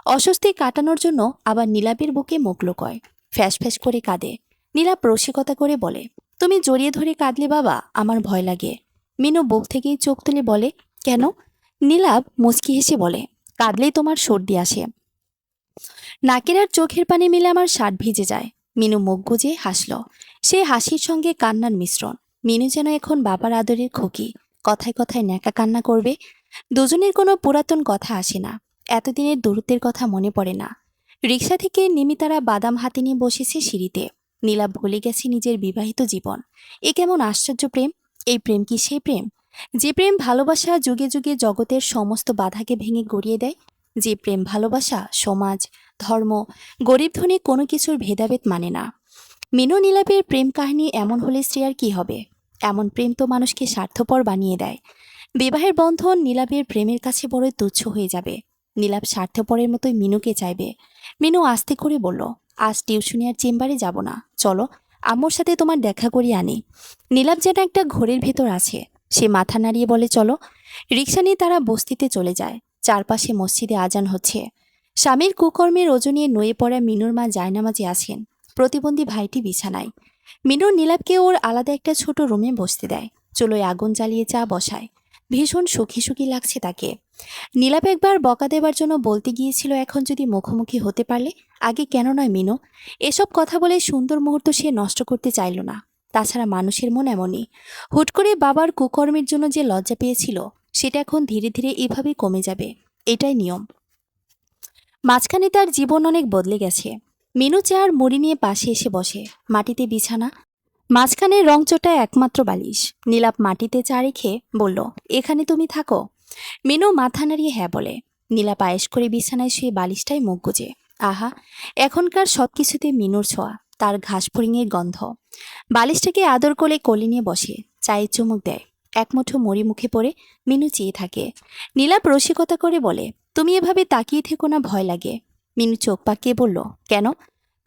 অস্বস্তি কাটানোর জন্য আবার নীলাবের বুকে মুখ লুকোয়। ফ্যাস ফ্যাস করে কাঁদে। নীলাব রসিকতা করে বলে, তুমি জড়িয়ে ধরে কাঁদলে বাবা, আমার ভয় লাগে। মিনু বুক থেকেই চোখ তুলে বলে, কেন? নীলাব মুচকি হেসে বলে, কাঁদলেই তোমার সর্দি আসে। নাকের আর চোখের পানি মিলে আমার শার্ট ভিজে যায়। মিনু মুখ গুজে হাসল। সে হাসির সঙ্গে কান্নার মিশ্রণ। মিনু যেন এখন বাবার আদরের খুকি, কথায় কথায় ন্যাকা কান্না করবে। দুজনের কোনো পুরাতন কথা আসে না। এতদিনের দূরত্বের কথা মনে পড়ে না। রিক্সা থেকে নেমে তারা বাদাম হাতে নিয়ে বসেছে সিঁড়িতে। নীলাব ভুলে গেছে নিজের বিবাহিত জীবন। এ কেমন আশ্চর্য প্রেম! এই প্রেম কি সেই প্রেম যে প্রেম ভালোবাসা যুগে যুগে জগতের সমস্ত বাধাকে ভেঙে গড়িয়ে দেয়? যে প্রেম ভালোবাসা সমাজ, ধর্ম, গরিব ধনী কোনো কিছুর ভেদাভেদ মানে না। মিনু নীলাবের প্রেম কাহিনী এমন হলে শ্রেয়ার কি হবে? এমন প্রেম তো মানুষকে স্বার্থপর বানিয়ে দেয়। বিবাহের বন্ধন নীলাবের প্রেমের কাছে বড়ই তুচ্ছ হয়ে যাবে। নীলাব স্বার্থপরের মতোই মিনুকে চাইবে। মিনু আস্তে করে বলল, আজ টিউশনি আর চেম্বারে যাব না, চলো আম্মুর সাথে তোমার দেখা করিয়ে আনি। নীলাব যেন একটা ঘোরের ভেতর আছে। সে মাথা নাড়িয়ে বলে, চলো। রিক্সা নিয়ে তারা বস্তিতে চলে যায়। চারপাশে মসজিদে আজান হচ্ছে। স্বামীর কুকর্মের ওজনে নুয়ে পড়া মিনুর মা জায়নামাজে আছেন। প্রতিবন্ধী ভাইটি বিছানায়। মিনুর নীলাবকে ওর আলাদা একটা ছোট রুমে বসতে দেয়। চুলোয় আগুন জ্বালিয়ে চা বসায়। ভীষণ সুখী সুখী লাগছে তাকে। নীলাব একবার বকা দেবার জন্য বলতে গিয়েছিল, এখন যদি মুখোমুখি হতে পারলে। আগে কেন নয় মিনু? এসব কথা বলে সুন্দর মুহূর্ত সে নষ্ট করতে চাইল না। তাছাড়া মানুষের মন এমনই। হুট করে বাবার কুকর্মের জন্য যে লজ্জা পেয়েছিল, সেটা এখন ধীরে ধীরে এভাবেই কমে যাবে। এটাই নিয়ম। মাঝখানে তার জীবন অনেক বদলে গেছে। মিনু চেয়ার মুড়ি নিয়ে পাশে এসে বসে। মাটিতে বিছানা, মাঝখানে রংচটা একমাত্র বালিশ। নীলাপ মাটিতে চা রেখে বলল, এখানে তুমি থাকো। মিনু মাথা নাড়িয়ে হ্যাঁ বলে। নীলাপ আয়েশ করে বিছানায় শুয়ে বালিশটাই মুখ গুজে। আহা, এখনকার সবকিছুতে মিনুর ছোঁয়া, তার ঘাস ফড়িংয়ের গন্ধ। বালিশটাকে আদর করে কোলে নিয়ে বসে চায়ের চুমুক দেয়। এক মুঠো মুড়ি মুখে পড়ে মিনু চেয়ে থাকে। নীলাপ রসিকতা করে বলে, তুমি এভাবে তাকিয়ে থেকো না, ভয় লাগে। মিনু চোখ পাকিয়ে বলল, কেন?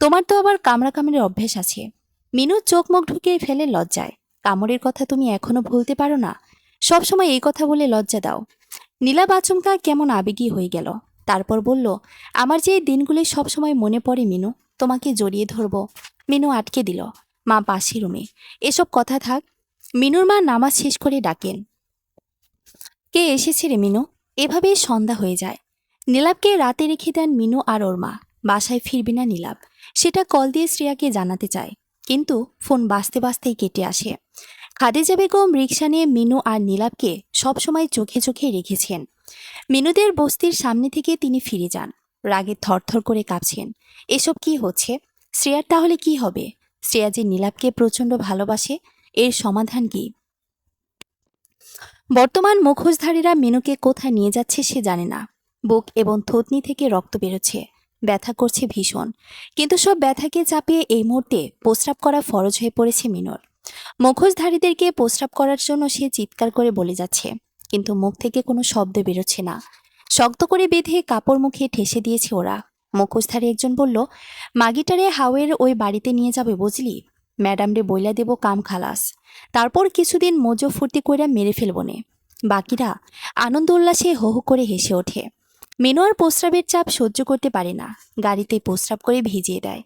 তোমার তো আবার কামড়া কামড়ের অভ্যেস আছে। মিনু চোখ মুখ ঢুকিয়ে ফেলে লজ্জায়। কামড়ের কথা তুমি এখনো ভুলতে পারো না? সবসময় এই কথা বলে লজ্জা দাও। নীলাব আচমকা কেমন আবেগী হয়ে গেল। তারপর বলল, আমার যে এই দিনগুলি সবসময় মনে পড়ে মিনু, তোমাকে জড়িয়ে ধরব। মিনু আটকে দিল। মা পাশে রুমে। এসব কথা থাক। মিনুর মা নামাজ শেষ করে ডাকেন, কে এসেছে রে মিনু? এভাবেই সন্ধ্যা হয়ে যায়। নীলাবকে রাতে রেখে দেন মিনু আর ওর মা। বাসায় ফিরবি না নীলাভ। সেটা কল দিয়ে শ্রেয়াকে জানাতে চায়, কিন্তু ফোন বাজতে বাজতেই কেটে আসে। খাদিজা বেগম রিকশা নিয়ে মিনু আর নীলাভকে সবসময় চোখে চোখে রেখেছেন। মিনুদের বস্তির সামনে থেকে তিনি ফিরে যান, রাগে থরথর করে কাঁপছেন। এসব কি হচ্ছে? শ্রেয়ার তাহলে কি হবে? শ্রেয়া যে নীলাভকে প্রচণ্ড ভালোবাসে, এর সমাধান কি? বর্তমান মুখোশধারীরা মিনুকে কোথায় নিয়ে যাচ্ছে সে জানে না। বুক এবং থুতনি থেকে রক্ত বেরোচ্ছে, ব্যথা করছে ভীষণ। কিন্তু সব ব্যথাকে চাপিয়ে এই মুহূর্তে প্রস্রাব করা ফরজ হয়ে পড়েছে মিনুর। মুখোশধারীদেরকে প্রস্রাব করার জন্য সে চিৎকার করে বলে যাচ্ছে, কিন্তু মুখ থেকে কোনো শব্দ বেরোচ্ছে না। শক্ত করে বেঁধে কাপড় মুখে ঠেসে দিয়েছে ওরা। মুখোশধারী একজন বলল, মাগিটারে হাওয়ের ওই বাড়িতে নিয়ে যাবে বুঝলি, ম্যাডাম রে বইলা দেব কাম খালাস, তারপর কিছুদিন মজো ফুর্তি কইরা মেরে ফেলবনে। বাকিরা আনন্দ উল্লাসে হো হো করে হেসে ওঠে। মিনু আর প্রস্রাবের চাপ সহ্য করতে পারে না, গাড়িতে প্রস্রাব করে ভিজিয়ে দেয়।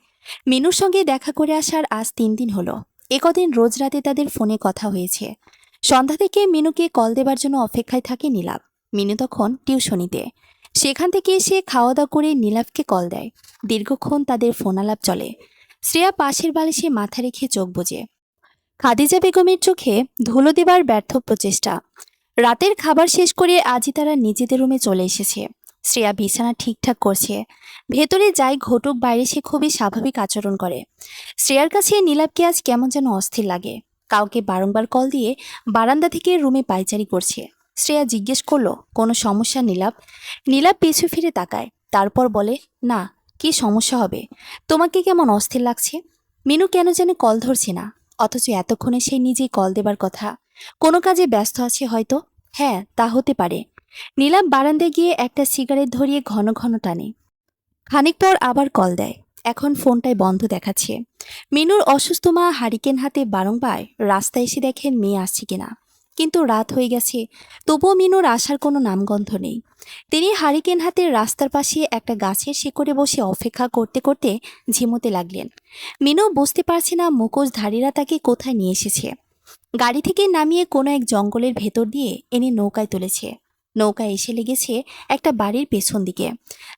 মিনুর সঙ্গে দেখা করে আসার আজ 3 দিন হলো। একদিন রোজ রাতে তাদের ফোনে কথা হয়েছে। সন্ধ্যা থেকে মিনুকে কল দেবার জন্য অপেক্ষায় থাকে নীলাভ। মিনু তখন টিউশনিতে। সেখান থেকে এসে খাওয়া দাওয়া করে নীলাভকে কল দেয়। দীর্ঘক্ষণ তাদের ফোনালাপ চলে। শ্রেয়া পাশের বালিশে মাথা রেখে চোখ বোঝে। খাদিজা বেগমের চোখে ধুলো দেবার ব্যর্থ প্রচেষ্টা। রাতের খাবার শেষ করে আজই তারা নিজেদের রুমে চলে এসেছে। শ্রেয়া বিছানা ঠিকঠাক করছে। ভেতরে যাই ঘটুক, বাইরে সে খুবই স্বাভাবিক আচরণ করে। শ্রেয়ার কাছে নীলাভকে আজ কেমন যেন অস্থির লাগে। কাউকে বারংবার কল দিয়ে বারান্দা থেকে রুমে পায়চারি করছে। শ্রেয়া জিজ্ঞেস করলো, কোনো সমস্যা নীলাভ? নীলাভ পিছু ফিরে তাকায়, তারপর বলে, না, কি সমস্যা হবে? তোমাকে কেমন অস্থির লাগছে? মিনু কেন যেন কল ধরছে না, অথচ এতক্ষণে সে নিজেই কল দেবার কথা। কোনো কাজে ব্যস্ত আছে হয়তো। হ্যাঁ, তা হতে পারে। নীলাভ বারান্দায় গিয়ে একটা সিগারেট ধরিয়ে ঘন ঘন টানে। খানিক পর আবার কল দেয়। এখন ফোনটাই বন্ধ দেখাচ্ছে। মিনুর অসুস্থ মা হারিকেন হাতে বারংবার রাস্তায় এসে দেখেন মেয়ে আসছে কিনা, কিন্তু রাত হয়ে গেছে, তবুও মিনুর আসার কোনো নামগন্ধ নেই। তিনি হারিকেন হাতে রাস্তার পাশে একটা গাছের শিকড়ে বসে অপেক্ষা করতে করতে ঝিমোতে লাগলেন। মিনু বুঝতে পারছে না মুখোশধারীরা তাকে কোথায় নিয়ে এসেছে। গাড়ি থেকে নামিয়ে কোনো এক জঙ্গলের ভেতর দিয়ে এনে নৌকায় তুলেছে। নৌকা এসে লেগেছে একটা বাড়ির পেছন দিকে।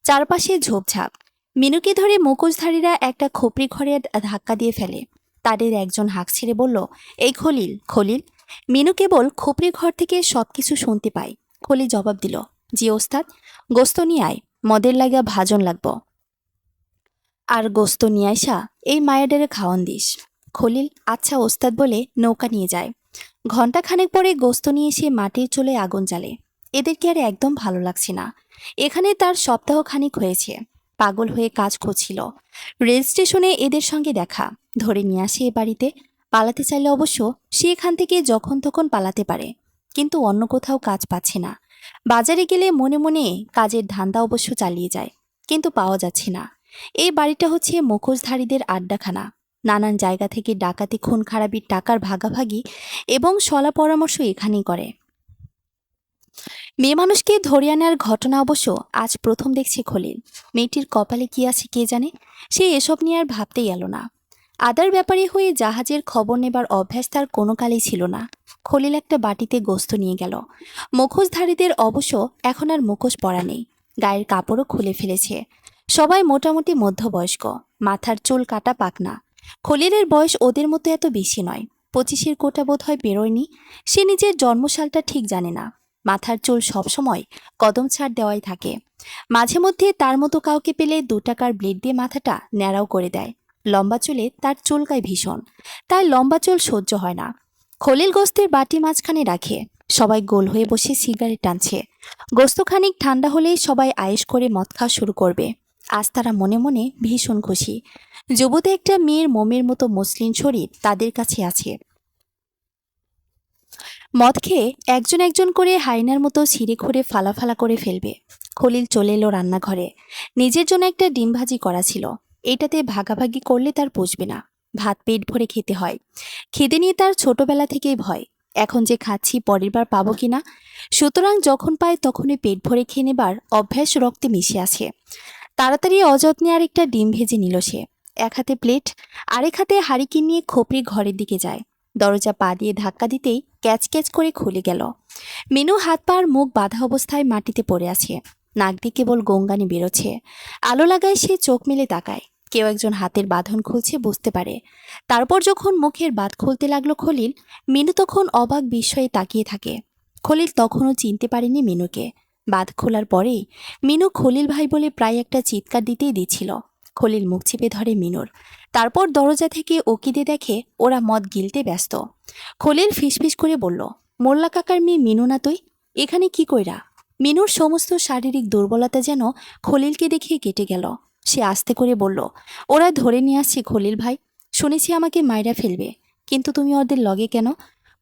চারপাশে ঝোপঝাপ। মিনুকে ধরে মুখোশধারীরা একটা খোপড়ি ঘরে ধাক্কা দিয়ে ফেলে। তাদের একজন হাঁক ছেড়ে বলল, এই খলিল, খলিল। মিনু কেবল খোপড়ি ঘর থেকে সবকিছু শুনতে পায়। খলিল জবাব দিল, জি ওস্তাদ। গোস্ত নিয়ে আয়, মদের লাগা ভাজন লাগব। আর গোস্ত নিয়ে আইসা এই মায়াডারে খাওয়ান দিস। খলিল আচ্ছা ওস্তাদ বলে নৌকা নিয়ে যায়। ঘণ্টাখানেক পরে গোস্ত নিয়ে এসে মাটির চুলে আগুন জ্বালে। এদেরকে আর একদম ভালো লাগছে না। এখানে তার সপ্তাহখানিক হয়েছে। পাগল হয়ে কাজ খুঁজছিল। রেল স্টেশনে এদের সঙ্গে দেখা, ধরে নিয়ে আসে এ বাড়িতে। পালাতে চাইলে অবশ্য সে এখান থেকে যখন তখন পালাতে পারে, কিন্তু অন্য কোথাও কাজ পাচ্ছে না। বাজারে গেলে মনে মনে কাজের ধান্দা অবশ্য চালিয়ে যায়, কিন্তু পাওয়া যাচ্ছে না। এই বাড়িটা হচ্ছে মুখোশধারীদের আড্ডাখানা। নানান জায়গা থেকে ডাকাতি, খুন খারাপির টাকার ভাগাভাগি এবং সলা পরামর্শ এখানেই করে। মেয়ে মানুষকে ধরে আনার ঘটনা অবশ্য আজ প্রথম দেখছে খলিল। মেয়েটির কপালে কি আছে কে জানে, সে এসব নিয়ে আর ভাবতেই এলো না। আদার ব্যাপারী হয়ে জাহাজের খবর নেবার অভ্যাস তার কোনো কালেই ছিল না। খলিল একটা বাটিতে গোস্ত নিয়ে গেল। মুখোশধারীদের অবশ্য এখন আর মুখোশ পরা নেই, গায়ের কাপড়ও খুলে ফেলেছে। সবাই মোটামুটি মধ্যবয়স্ক, মাথার চুল কাটা পাকনা। খলিলের বয়স ওদের মতো এত বেশি নয়, 25-এর কোটা বোধ হয় বেরোয়নি। সে নিজের জন্মসালটা ঠিক জানে না। মাথার চুল সবসময় কদম ছাড় দেওয়াই থাকে। মাঝে মধ্যে তার মতো কাউকে পেলে 2 টাকার ব্লেড দিয়ে মাথাটা ন্যাড়াও করে দেয়। লম্বা চুলে তার চুলকায় ভীষণ, তাই লম্বা চুল সহ্য হয় না। খলিল গোস্তের বাটি মাঝখানে রাখে। সবাই গোল হয়ে বসে সিগারেট টানছে। গোস্ত খানিক ঠান্ডা হলেই সবাই আয়েশ করে মদ খাওয়া শুরু করবে। আজ তারা মনে মনে ভীষণ খুশি। যুবতী একটা মেয়ের মোমের মতো মসলিন শরীর তাদের কাছে আছে। মদ খেয়ে একজন একজন করে হাইনার মতো ছিঁড়ে খুঁড়ে ফালা করে ফেলবে। খলিল চলে এলো রান্নাঘরে। নিজের জন্য একটা ডিম ভাজি করা ছিল। এটাতে ভাগাভাগি করলে তার পুষবে না। ভাত পেট ভরে খেতে হয়। খিদে নিয়ে তার ছোটবেলা থেকেই ভয়, এখন যে খাচ্ছি পরের বার পাবো কিনা। সুতরাং যখন পায় তখনই পেট ভরে খেয়ে নেবার অভ্যাস রক্তে মিশে আছে। তাড়াতাড়ি অযত্নে আরেকটা ডিম ভেজে নিল সে। এক হাতে প্লেট, আরেক হাতে হাঁড়িকে নিয়ে খোপড়ি ঘরের দিকে যায়। দরজা পা দিয়ে ধাক্কা দিতেই ক্যাচ ক্যাচ করে খুলে গেল। মিনু হাত পা আর মুখ বাঁধা অবস্থায় মাটিতে পড়ে আছে। নাক দিয়ে কেবল গঙ্গানি বেরোচ্ছে। আলো লাগায় সে চোখ মেলে তাকায়। কেউ একজন হাতের বাঁধন খুলছে বুঝতে পারে। তারপর যখন মুখের বাঁধ খুলতে লাগলো খলিল, মিনু তখন অবাক বিস্ময়ে তাকিয়ে থাকে। খলিল তখনও চিনতে পারেনি মিনুকে। বাঁধ খোলার পরেই মিনু খলিল ভাই বলে প্রায় একটা চিৎকার দিতেই দিচ্ছিল। খলিল মুখ চেপে ধরে মিনুর। তারপর দরজা থেকে উকি দিয়ে দেখে ওরা মদ গিলতে ব্যস্ত। খলিল ফিসফিস করে বলল, মোল্লা কাকার মেয়ে মিনু না তুই? এখানে কি কইরা? মিনুর সমস্ত শারীরিক দুর্বলতা যেন খলিলকে দেখে কেটে গেল। সে আস্তে করে বলল, ওরা ধরে নিয়ে আসছে খলিল ভাই। শুনেছি আমাকে মাইরা ফেলবে, কিন্তু তুমি ওদের লগে কেন?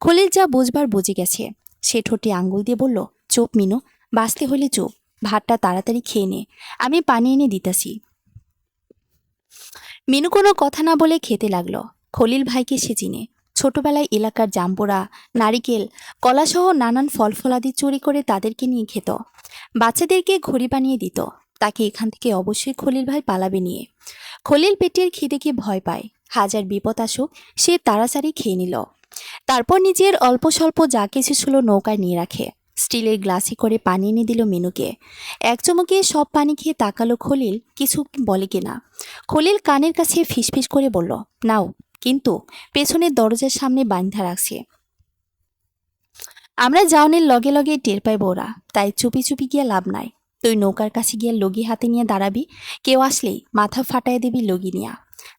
খলিল যা বুঝবার বুঝে গেছে। সে ঠোঁটে আঙ্গুল দিয়ে বলল, চুপ মিনু, বাঁচতে হলে চুপ। ভাতটা তাড়াতাড়ি খেয়ে নে, আমি পানি এনে দিতাছি। মিনু কোনো কথা না বলে খেতে লাগলো। খলিল ভাইকে সে চিনে। ছোটবেলায় এলাকার জাম্বুরা, নারিকেল, কলাসহ নানান ফল ফলাদি চুরি করে তাদেরকে নিয়ে খেত। বাচ্চাদেরকে ঘড়ি বানিয়ে দিত। তাকে এখান থেকে অবশ্যই খলিল ভাই পালাবে নিয়ে। খলিল পেটের খিদেকে ভয় পায়। হাজার বিপদ আসুক, সে তাড়াতাড়ি খেয়ে নিল। তারপর নিজের অল্প স্বল্প যা কিছু ছিল নৌকায় নিয়ে রাখে। স্টিলের গ্লাসে করে পানি এনে দিল মিনুকে। এক চমকে সব পানি খেয়ে তাকালো খলিল, কিছু বলে কিনা। খলিল কানের কাছে ফিসফিস করে বলল, নাও, কিন্তু পেছনের দরজার সামনে বাঁধা রাখছে। আমরা যাওনের লগে লগে টের পাইব ওরা, তাই চুপি চুপি গিয়ে লাভ নাই। তুই নৌকার কাছে গিয়ে লগি হাতে নিয়ে দাঁড়াবি। কেউ আসলেই মাথা ফাটাই দিবি লগি নিয়া।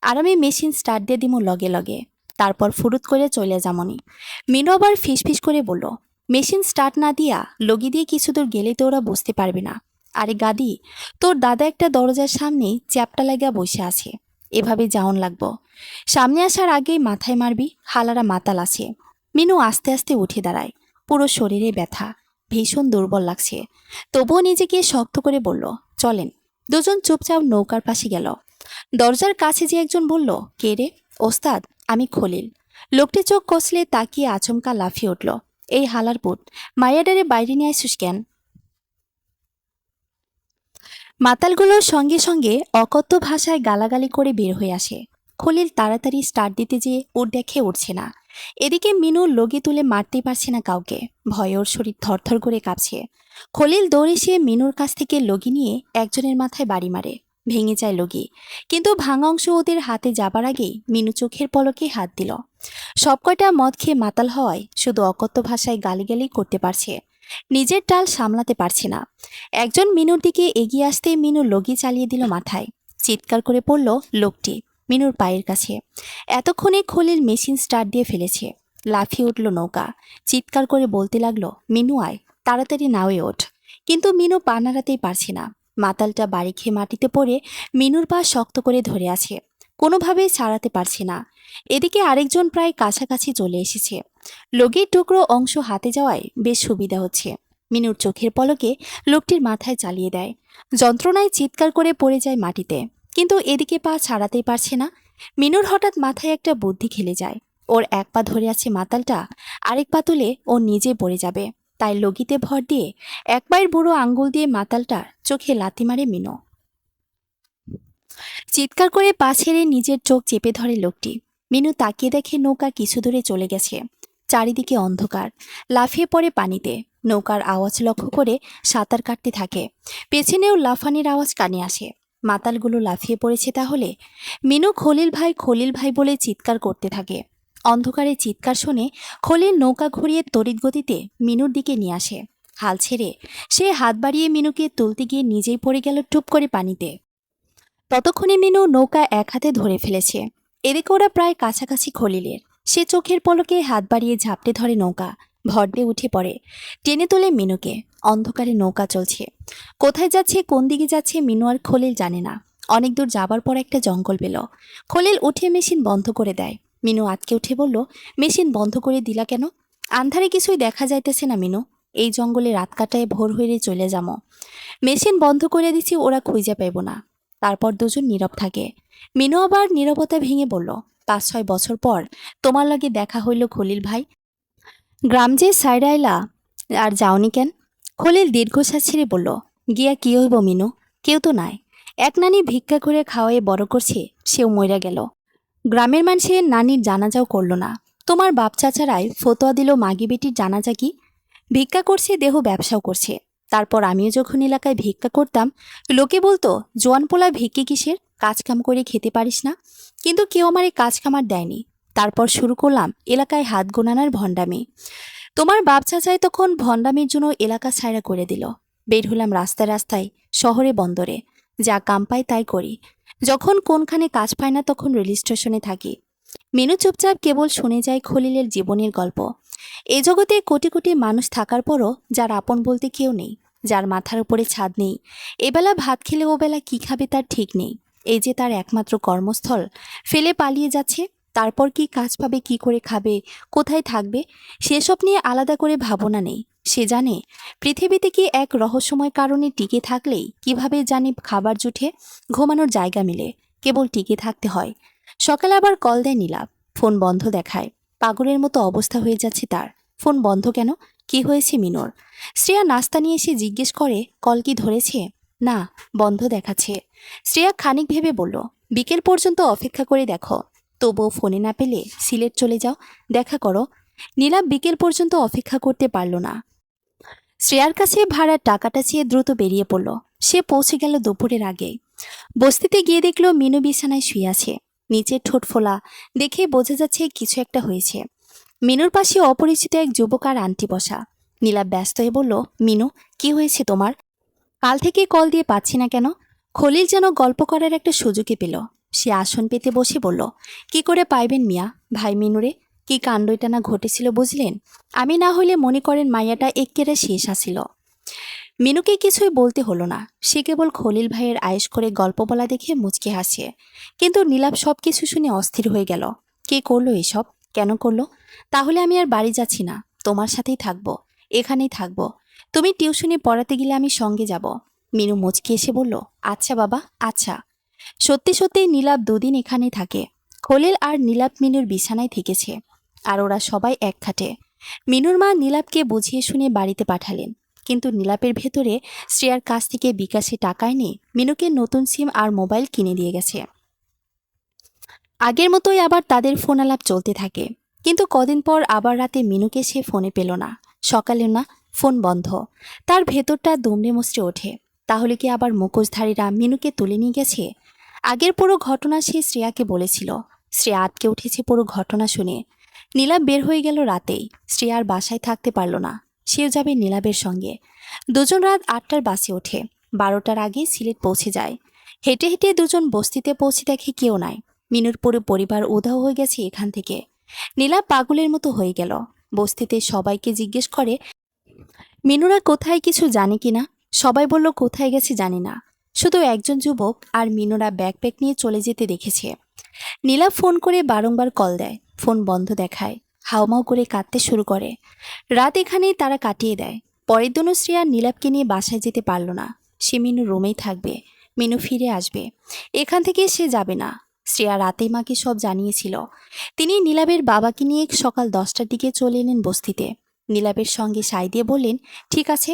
আর আমি মেশিন স্টার্ট দিয়ে দিমু লগে লগে। তারপর ফুরুত করে চলে যামনি। মিনু আবার ফিসফিস করে বলল, মেশিন স্টার্ট না দিয়া লগি দিয়ে কিছু দূর গেলে তো ওরা বুঝতে পারবে না। আরে গাদি, তোর দাদা একটা দরজার সামনে চ্যাপটা লাগা বসে আছে। এভাবে যাওন লাগবো। সামনে আসার আগেই মাথায় মারবি, হালারা মাতাল আছে। মিনু আস্তে আস্তে উঠে দাঁড়ায়। পুরো শরীরে ব্যথা, ভীষণ দুর্বল লাগছে। তবুও নিজেকে শক্ত করে বলল, চলেন। দুজন চুপচাপ নৌকার পাশে গেল। দরজার কাছে যে একজন বলল, কে রে? ওস্তাদ, আমি খলিল। লোকটি চোখ কষলে তাকিয়ে আচমকা লাফিয়ে উঠল, এই হালার পুত, মায়াডারে বাইরে নিয়ে আসিস কেন? মাতালগুলোর সঙ্গে সঙ্গে অকথ্য ভাষায় গালাগালি করে বের হয়ে আসে। খলিল তাড়াতাড়ি স্টার্ট দিতে যেয়ে ওর দেখে উঠছে না। এদিকে মিনু লগি তুলে মারতে পারছে না কাউকে। ভয়ে ওর শরীর থরথর করে কাঁপছে। খলিল দৌড়ে সে মিনুর কাছ থেকে লগি নিয়ে একজনের মাথায় বাড়ি মারে। ভেঙে যায় লগি, কিন্তু ভাঙা অংশ ওদের হাতে যাবার আগেই মিনু চোখের পলকে হাত দিল। সবকয়টা মদ খেয়ে মাতাল হওয়ায় শুধু অকথ্য ভাষায় গালিগালি করতে পারছে, নিজের টাল সামলাতে পারছে না। একজন মিনুর দিকে এগিয়ে আসতে মিনু লগি চালিয়ে দিল মাথায়। চিৎকার করে পড়ল লোকটি মিনুর পায়ের কাছে। এতক্ষণে খলিল মেশিন স্টার্ট দিয়ে ফেলেছে। লাফিয়ে উঠল নৌকা। চিৎকার করে বলতে লাগলো, মিনু আয়, তাড়াতাড়ি নাওয়ে ওঠ। কিন্তু মিনু পা নাড়াতেই পারছে না। মাতালটা বাড়ি খেয়ে মাটিতে পড়ে মিনুর পা শক্ত করে ধরে আছে, কোনোভাবেই ছাড়াতে পারছে না। এদিকে আরেকজন প্রায় কাছাকাছি চলে এসেছে। লগির টুকরো অংশ হাতে যাওয়ায় বেশ সুবিধা হচ্ছে। মিনুর চোখের পলকে লোকটির মাথায় চালিয়ে দেয়। যন্ত্রণায় চিৎকার করে পড়ে যায় মাটিতে, কিন্তু এদিকে পা ছাড়াতেই পারছে না। মিনুর হঠাৎ মাথায় একটা বুদ্ধি খেলে যায়। ওর এক পা ধরে আছে মাতালটা, আরেক পা তুলে ও নিজে পড়ে যাবে। তাই লগিতে ভর দিয়ে এক পায়ের বুড়ো আঙ্গুল দিয়ে মাতালটার চোখে লাথি মারে মিনু। চিৎকার করে পা ছেড়ে নিজের চোখ চেপে ধরে লোকটি। মিনু তাকিয়ে দেখে নৌকা কিছু দূরে চলে গেছে। চারিদিকে অন্ধকার। লাফিয়ে পড়ে পানিতে। নৌকার আওয়াজ লক্ষ্য করে সাঁতার কাটতে থাকে। পেছনেও লাফানির আওয়াজ কানে আসে। মাতালগুলো লাফিয়ে পড়েছে তাহলে। মিনু খলিল ভাই বলে চিৎকার করতে থাকে। অন্ধকারে চিৎকার শুনে খলিল নৌকা ঘুরিয়ে তড়িৎ গতিতে মিনুর দিকে নিয়ে আসে। হাল ছেড়ে সে হাত বাড়িয়ে মিনুকে তুলতে গিয়ে নিজেই পড়ে গেল টুপ করে পানিতে। ততক্ষণে মিনু নৌকা এক হাতে ধরে ফেলেছে। এদিকে ওরা প্রায় কাছাকাছি খলিলের। সে চোখের পলকে হাত বাড়িয়ে ঝাপটে ধরে নৌকা, ভর দিয়ে উঠে পড়ে, টেনে তোলে মিনুকে। অন্ধকারে নৌকা চলছে। কোথায় যাচ্ছে, কোন দিকে যাচ্ছে মিনু আর খলিল জানে না। অনেক দূর যাবার পর একটা জঙ্গল পেল। খলিল উঠে মেশিন বন্ধ করে দেয়। মিনু আটকে উঠে বলল, মেশিন বন্ধ করে দিলা কেন? আন্ধারে কিছুই দেখা যাইতেছে না মিনু, এই জঙ্গলে রাত কাটায় ভোর হয়ে চলে যাবো। মেশিন বন্ধ করে দিচ্ছি, ওরা খুঁজে পাইব না। তারপর দুজন নীরব থাকে। মিনু আবার নীরবতা ভেঙে বলল, 5-6 বছর পর তোমার লাগে দেখা হইল খলিল ভাই। গ্রাম যে সাইডে আইলা, আর যাওনি কেন? খলিল দীর্ঘশ্বাস ছেড়ে বলল, গিয়া কি হইব মিনু, কেউ তো নাই। এক নানি ভিক্ষা করে খাওয়াই বড় করছে, সেও মইরা গেল। গ্রামের মানুষের নানির জানাজাও করল না। তোমার বাপ চাচারাই ফতোয়া দিল মাগি বেটির জানাজা কি? ভিক্ষা করছে, দেহ ব্যবসাও করছে। তারপর আমিও যখন এলাকায় ভিক্ষা করতাম, লোকে বলতো, জোয়ান পোলা ভিক্ষে কিসের, কাজ কাম করে খেতে পারিস না? কিন্তু কেউ আমার এই কাজ কামার দেয়নি। তারপর শুরু করলাম এলাকায় হাত গোনানার ভণ্ডামি। তোমার বাপ চাচাই তখন ভণ্ডামির জন্য এলাকা ছায়রা করে দিল। বের হলাম রাস্তায় রাস্তায়, শহরে বন্দরে, যা কাম পাই তাই করি। যখন কোনখানে কাজ পাই না তখন রেল স্টেশনে থাকি। মিনু চুপচাপ কেবল শুনে যায় খলিলের জীবনের গল্প। এ জগতে কোটি কোটি মানুষ থাকার পরও যার আপন বলতে কেউ নেই, যার মাথার উপরে ছাদ নেই, এবেলা ভাত খেলে ওবেলা কি খাবে তার ঠিক নেই। এই যে তার একমাত্র কর্মস্থল ফেলে পালিয়ে যাচ্ছে, তারপর কি কাজ পাবে, কি করে খাবে, কোথায় থাকবে, সেসব নিয়ে আলাদা করে ভাবনা নেই। সে জানে পৃথিবীতে কি এক রহস্যময় কারণে টিকে থাকলেই কিভাবে জানি খাবার জুটে, ঘুমানোর জায়গা মিলে, কেবল টিকে থাকতে হয়। সকালে আবার কল দেয় নীলাভ, ফোন বন্ধ দেখায়। পাগলের মতো অবস্থা হয়ে যাচ্ছে তার। ফোন বন্ধ কেন? কি হয়েছে মিনুর? শ্রেয়া নাস্তা নিয়ে এসে জিজ্ঞেস করে, কল কি ধরেছে? না, বন্ধ দেখাচ্ছে। শ্রেয়া খানিক ভেবে বলল, বিকেল পর্যন্ত অপেক্ষা করে দেখো, তবুও ফোনে না পেলে সিলেট চলে যাও, দেখা করো। নীলাভ বিকেল পর্যন্ত অপেক্ষা করতে পারল না। শ্রেয়ার কাছে ভাড়ার টাকাটা চেয়ে দ্রুত বেরিয়ে পড়ল। সে পৌঁছে গেল দুপুরের আগে। বস্তিতে গিয়ে দেখল মিনু বিছানায় শুয়ে আছে, নিচের ঠোঁট ফোলা, দেখে বোঝা যাচ্ছে কিছু একটা হয়েছে। মিনুর পাশে অপরিচিত এক যুবক আর আন্টি বসা। নীলাভ ব্যস্ত হয়ে বলল, মিনু, কি হয়েছে তোমার? কাল থেকে কল দিয়ে পাচ্ছি না কেন? খলিল যেন গল্প করার একটা সুযোগই পেল। সে আসন পেতে বসে বলল, কি করে পাইবেন মিয়া, ভাই মিনুরে, কি কাণ্ড এটা না ঘটেছিল বুঝলেন? আমি না হইলে মনে করেন মাইয়াটা এক্কেরে শেষ আসিল। মিনুকে কিছুই বলতে হলো না, সে কেবল খলিল ভাইয়ের আয়েশ করে গল্প বলা দেখে মুচকে হাসে। কিন্তু নীলাভ সব কিছু শুনে অস্থির হয়ে গেল। কে করলো এসব? কেন করলো? তাহলে আমি আর বাড়ি যাচ্ছি না, তোমার সাথেই থাকবো, এখানেই থাকবো। তুমি টিউশনি পড়াতে গেলে আমি সঙ্গে যাব। মিনু মুচকি এসে বলল, আচ্ছা বাবা, আচ্ছা। সত্যি সত্যি নীলাভ দুদিন এখানেই থাকে। খলিল আর নীলাভ মিনুর বিছানায় থেকেছে, আর ওরা সবাই এক খাটে। মিনুর মা নীলাভকে বুঝিয়ে শুনে বাড়িতে পাঠালেন, কিন্তু নীলাভের ভেতরে শ্রেয়ার কাছ থেকে বিকাশে টাকা এনে মিনুকে নতুন সিম আর মোবাইল কিনে দিয়ে গেছে। আগের মতোই আবার তাদের ফোন আলাপ চলতে থাকে। কিন্তু কদিন পর আবার রাতে মিনুকে সে ফোনে পেল না, সকালেও না, ফোন বন্ধ। তার ভেতরটা দুমড়ে মুচড়ে ওঠে। তাহলে কি আবার মুখোশধারীরা মিনুকে তুলে নিয়ে গেছে? আগের পুরো ঘটনা সে শ্রেয়াকে বলেছিল। শ্রেয়া আটকে উঠেছে পুরো ঘটনা শুনে। নীলাভ বের হয়ে গেল রাতেই। শ্রেয়ার বাসায় থাকতে পারল না, সেও যাবে নীলাভের সঙ্গে। দুজন রাত 8টার বাসে ওঠে, 12টার আগে সিলেট পৌঁছে যায়। হেঁটে হেঁটে দুজন বস্তিতে পৌঁছে দেখে কেউ নাই। মিনুর পুরো পরিবার উধাও হয়ে গেছে এখান থেকে। নীলাভ পাগলের মতো হয়ে গেল। বস্তিতে সবাইকে জিজ্ঞেস করে মিনুরা কোথায়, কিছু জানে কিনা। সবাই বলল কোথায় গেছে জানি না। শুধু একজন যুবক আর মিনুরা ব্যাকপ্যাক নিয়ে চলে যেতে দেখেছে। নীলাভ ফোন করে বারংবার কল দেয়, ফোন বন্ধ দেখায়। হাউমাউ করে কাঁদতে শুরু করে। রাত এখানেই তারা কাটিয়ে দেয়। পরের দিনও শ্রেয়া নীলাভকে নিয়ে বাসায় যেতে পারল না। সে মিনু রুমেই থাকবে, মিনু ফিরে আসবে, এখান থেকে সে যাবে না। শ্রেয়া রাতেই মাকে সব জানিয়েছিল। তিনি নীলাভের বাবাকে নিয়ে সকাল 10টার দিকে চলে এলেন বস্তিতে। নীলাভের সঙ্গে সাই দিয়ে বললেন, ঠিক আছে,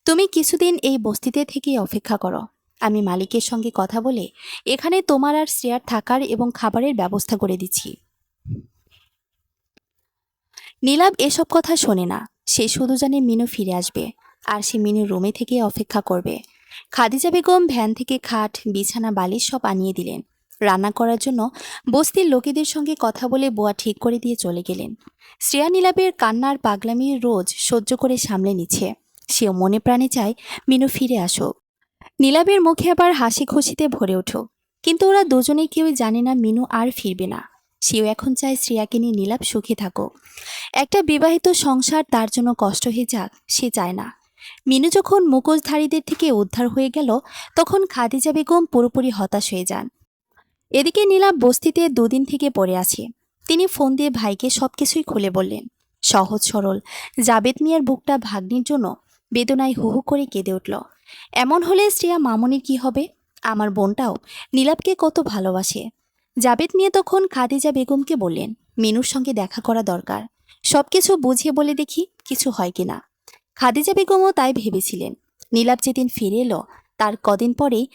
তুমি কিছুদিন এই বস্তিতে থেকেই অপেক্ষা করো। আমি মালিকের সঙ্গে কথা বলে এখানে তোমার আর শ্রেয়ার থাকার এবং খাবারের ব্যবস্থা করে দিচ্ছি। নীলাভ এসব কথা শোনে না। সে শুধু জানে মিনু ফিরে আসবে, আর সে মিনুর রুমে থেকে অপেক্ষা করবে। খাদিজা বেগম ভ্যান থেকে খাট, বিছানা, বালিশ সব আনিয়ে দিলেন। রান্না করার জন্য বস্তির লোকেদের সঙ্গে কথা বলে বোয়া ঠিক করে দিয়ে চলে গেলেন। শ্রেয়া নীলাভের কান্নার পাগলামি রোজ সহ্য করে সামলে নিচ্ছে। সেও মনে প্রাণে চায় মিনু ফিরে আসুক, নীলাভের মুখে আবার হাসি খুশিতে ভরে উঠুক। কিন্তু ওরা দুজনেই কেউই জানে না মিনু আর ফিরবে না। সেও এখন চায় শ্রেয়াকে নিয়ে নীলাভ সুখে থাকুক। একটা বিবাহিত সংসার তার জন্য কষ্ট হয়ে যাক সে চায় না। মিনু যখন মুখোশধারীদের থেকে উদ্ধার হয়ে গেল, তখন খাদিজা বেগম পুরোপুরি হতাশ হয়ে যান। এদিকে নীলাভ বস্তিতে দুদিন থেকে পড়ে আছে। তিনি ফোন দিয়ে ভাইকে সবকিছুই খুলে বললেন। সহজ সরল জাবেদ মিয়ার বুকটা ভাগ্নির জন্য বেদনায় হু হু করে কেঁদে উঠল। এমন হলে শ্রেয়া মামনির কি হবে? আমার বোনটাও নীলাভকে কত ভালোবাসে। জাবেদ মিয়া তখন খাদিজা বেগমকে বললেন, মিনুর সঙ্গে দেখা করা দরকার, সবকিছু বুঝিয়ে বলে দেখি কিছু হয় কিনা। খাদিজা বেগমও তাই ভেবেছিলেন। নীলাভ যেদিন ফিরে এলো তার কদিন পরেই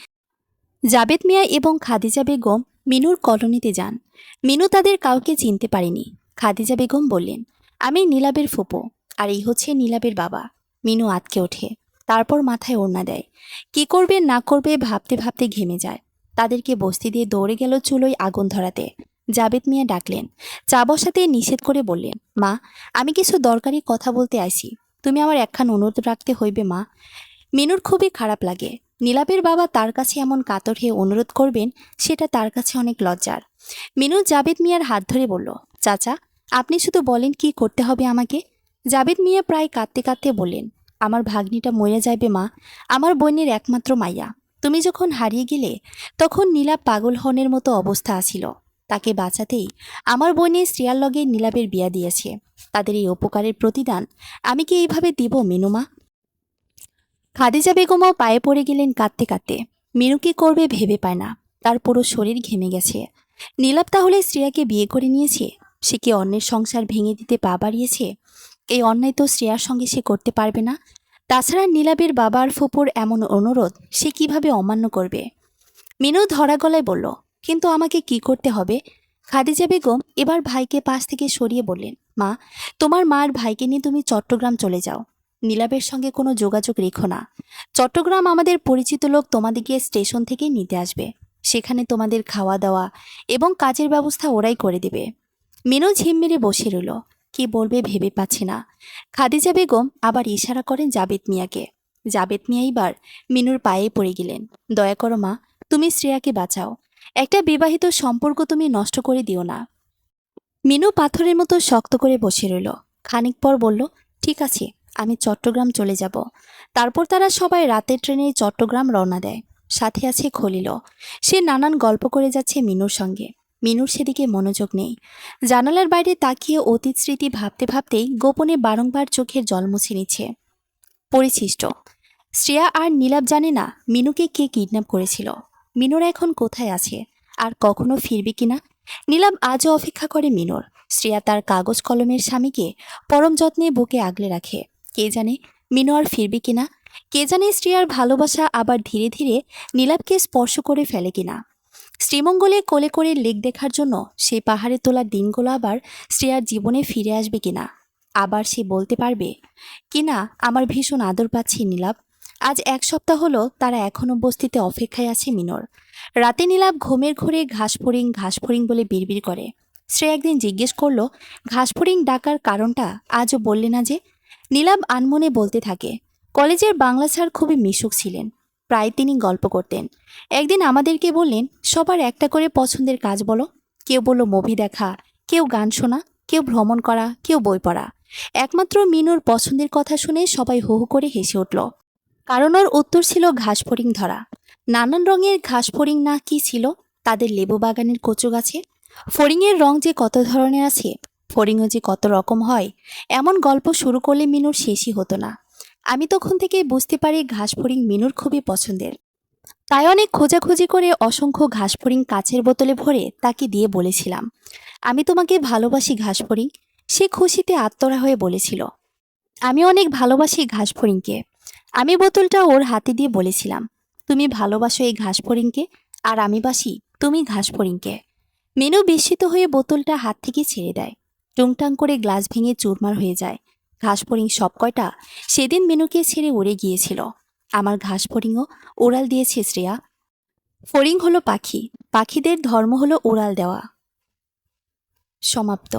জাবেদ মিয়া এবং খাদিজা বেগম মিনুর কলোনিতে যান। মিনু তাদের কাউকে চিনতে পারেনি। খাদিজা বেগম বললেন, আমি নীলাভের ফুপো, আর এই হচ্ছে নীলাভের বাবা। মিনু আঁতকে ওঠে। তারপর মাথায় ওড়না দেয়। কি করবে না করবে ভাবতে ভাবতে ঘেমে যায়। তাদেরকে বস্তি দিয়ে দৌড়ে গেল চুলোয় আগুন ধরাতে। জাবেদ মিয়া ডাকলেন, চা বসাতে নিষেধ করে বললেন, মা, আমি কিছু দরকারি কথা বলতে আইছি, তুমি আমার একখান অনুরোধ রাখতে হইবে মা। মিনুর খুবই খারাপ লাগে। নীলাপের বাবা তার কাছে এমন কাতর হয়ে অনুরোধ করবেন, সেটা তার কাছে অনেক লজ্জার। মিনু জাবেদ মিয়ার হাত ধরে বলল, চাচা, আপনি শুধু বলেন কি করতে হবে আমাকে। জাবেদ মিয়া প্রায় কাঁদতে কাঁদতে বললেন, আমার ভাগ্নিটা মরে যাইবে মা, আমার বোনের একমাত্র মাইয়া। তুমি যখন হারিয়ে গেলে তখন নীলাপ পাগল হনের মতো অবস্থা আছিল। তাকে বাঁচাতেই আমার বোনের শ্রেয়ার লগে নীলাপের বিয়া দিয়েছে। তাদের এই উপকারের প্রতিদান আমি কি এইভাবে দিব মিনুমা? খাদিজা বেগমও পায়ে পড়ে গেলেন কাঁদতে কাঁদতে। মিনু কি করবে ভেবে পায় না। তার পুরো শরীর ঘেমে গেছে। নীলাপ তাহলে শ্রেয়াকে বিয়ে করে নিয়েছে? সে কি অন্যের সংসার ভেঙে দিতে পা বাড়িয়েছে? এই অন্যায় তো শ্রেয়ার সঙ্গে সে করতে পারবে না। তাছাড়া নীলাপের বাবার ফুপুর এমন অনুরোধ সে কিভাবে অমান্য করবে? মিনু ধরা গলায় বলল, কিন্তু আমাকে কি করতে হবে? খাদিজা বেগম এবার ভাইকে পাশ থেকে সরিয়ে বললেন, মা, তোমার মার ভাইকে নিয়ে তুমি চট্টগ্রাম চলে যাও। নীলাবের সঙ্গে কোনো যোগাযোগ রেখো না। চট্টগ্রাম আমাদের পরিচিত লোক তোমাদেরকে স্টেশন থেকে নিতে আসবে। সেখানে তোমাদের খাওয়া দাওয়া এবং কাজের ব্যবস্থা ওরাই করে দেবে। মিনু ঝিম মেরে বসে রইল। কি বলবে ভেবে পাচ্ছে না। খাদিজা বেগম আবার ইশারা করেন জাবেদ মিয়াকে। জাবেদ মিয়া এবার মিনুর পায়ে পড়ে গেলেন, দয়া করো মা, তুমি শ্রেয়াকে বাঁচাও। একটা বিবাহিত সম্পর্ক তুমি নষ্ট করে দিও না। মিনু পাথরের মতো শক্ত করে বসে রইল। খানিক পর বলল, ঠিক আছে, আমি চট্টগ্রাম চলে যাব। তারপর তারা সবাই রাতের ট্রেনে চট্টগ্রাম রওনা দেয়। সাথে আছে খলিল। সে নানান গল্প করে যাচ্ছে মিনুর সঙ্গে। মিনুর সেদিকে মনোযোগ নেই। জানালার বাইরে তাকিয়ে অতীত স্মৃতি ভাবতে ভাবতেই গোপনে বারংবার চোখের জল মুছে নিচ্ছে। পরিশিষ্ট। শ্রেয়া আর নীলাপ জানে না মিনুকে কে কিডন্যাপ করেছিল। মিনুর এখন কোথায় আছে, আর কখনো ফিরবে কিনা। নীলাপ আজও অপেক্ষা করে মিনুর। শ্রেয়া তার কাগজ কলমের স্বামীকে পরম যত্নে বুকে আগলে রাখে। কে জানে মিনু আর ফিরবে কিনা। কে জানে শ্রেয়ার ভালোবাসা আবার ধীরে ধীরে নীলাপকে স্পর্শ করে ফেলে কিনা। শ্রীমঙ্গলে কোলে করে লেক দেখার জন্য সেই পাহাড়ে তোলা দিনগুলো আবার শ্রেয়ার জীবনে ফিরে আসবে কিনা। আবার সে বলতে পারবে কিনা, আমার ভীষণ আদর পাচ্ছি নীলাপ। আজ 1 সপ্তাহ হলো তারা এখনো বস্তিতে অপেক্ষায় আছে মিনুর। রাতে নীলাপ ঘুমের ঘোরে ঘাসফড়িং বলে বিড়বিড় করে। শ্রেয়া একদিন জিজ্ঞেস করলো, ঘাসফড়িং ডাকার কারণটা আজও বললে না যে। নীলাপ আনমনে বলতে থাকে, কলেজের বাংলা স্যার খুবই মিশুক ছিলেন। প্রায় তিনি গল্প করতেন। একদিন আমাদেরকে বললেন, সবার একটা করে পছন্দের কাজ বলো। কেউ বলল মুভি দেখা, কেউ গান শোনা, কেউ ভ্রমণ করা, কেউ বই পড়া। একমাত্র মিনুর পছন্দের কথা শুনে সবাই হু হু করে হেসে উঠল। কারণ ওর উত্তর ছিল ঘাসফড়িং ধরা। নানান রঙের ঘাসফড়িং না কি ছিল তাদের লেবু বাগানের কচু গাছে। ফড়িংয়ের রং যে কত ধরনের আছে, ফড়িংও যে কত রকম হয়, এমন গল্প শুরু করলে মিনুর শেষই হতো না। আমি তখন থেকেই বুঝতে পারি ঘাসফড়িং মিনুর খুবই পছন্দের। তাই অনেক খোঁজাখুঁজি করে অসংখ্য ঘাসফড়িং কাচের বোতলে ভরে তাকে দিয়ে বলেছিলাম, আমি তোমাকে ভালোবাসি ঘাসফড়িং। সে খুশিতে আত্মরা হয়ে বলেছিল, আমি অনেক ভালোবাসি ঘাসফড়িংকে। আমি বোতলটা ওর হাতে দিয়ে বলেছিলাম, তুমি ভালোবাসো এই ঘাসফড়িংকে, আর আমি বাসি তুমি ঘাসফড়িংকে। মিনু বিস্মিত হয়ে বোতলটা হাত থেকে ছেড়ে দেয়। টুংটাং করে গ্লাস ভেঙে চুরমার হয়ে যায়। ঘাসফড়িং সব কয়টা সেদিন মিনুকে ছেড়ে উড়ে গিয়েছিল। আমার ঘাসফড়িংও ওড়াল দিয়েছে শ্রেয়া। ফড়িং হলো পাখি, পাখিদের ধর্ম হলো ওড়াল দেওয়া। সমাপ্ত।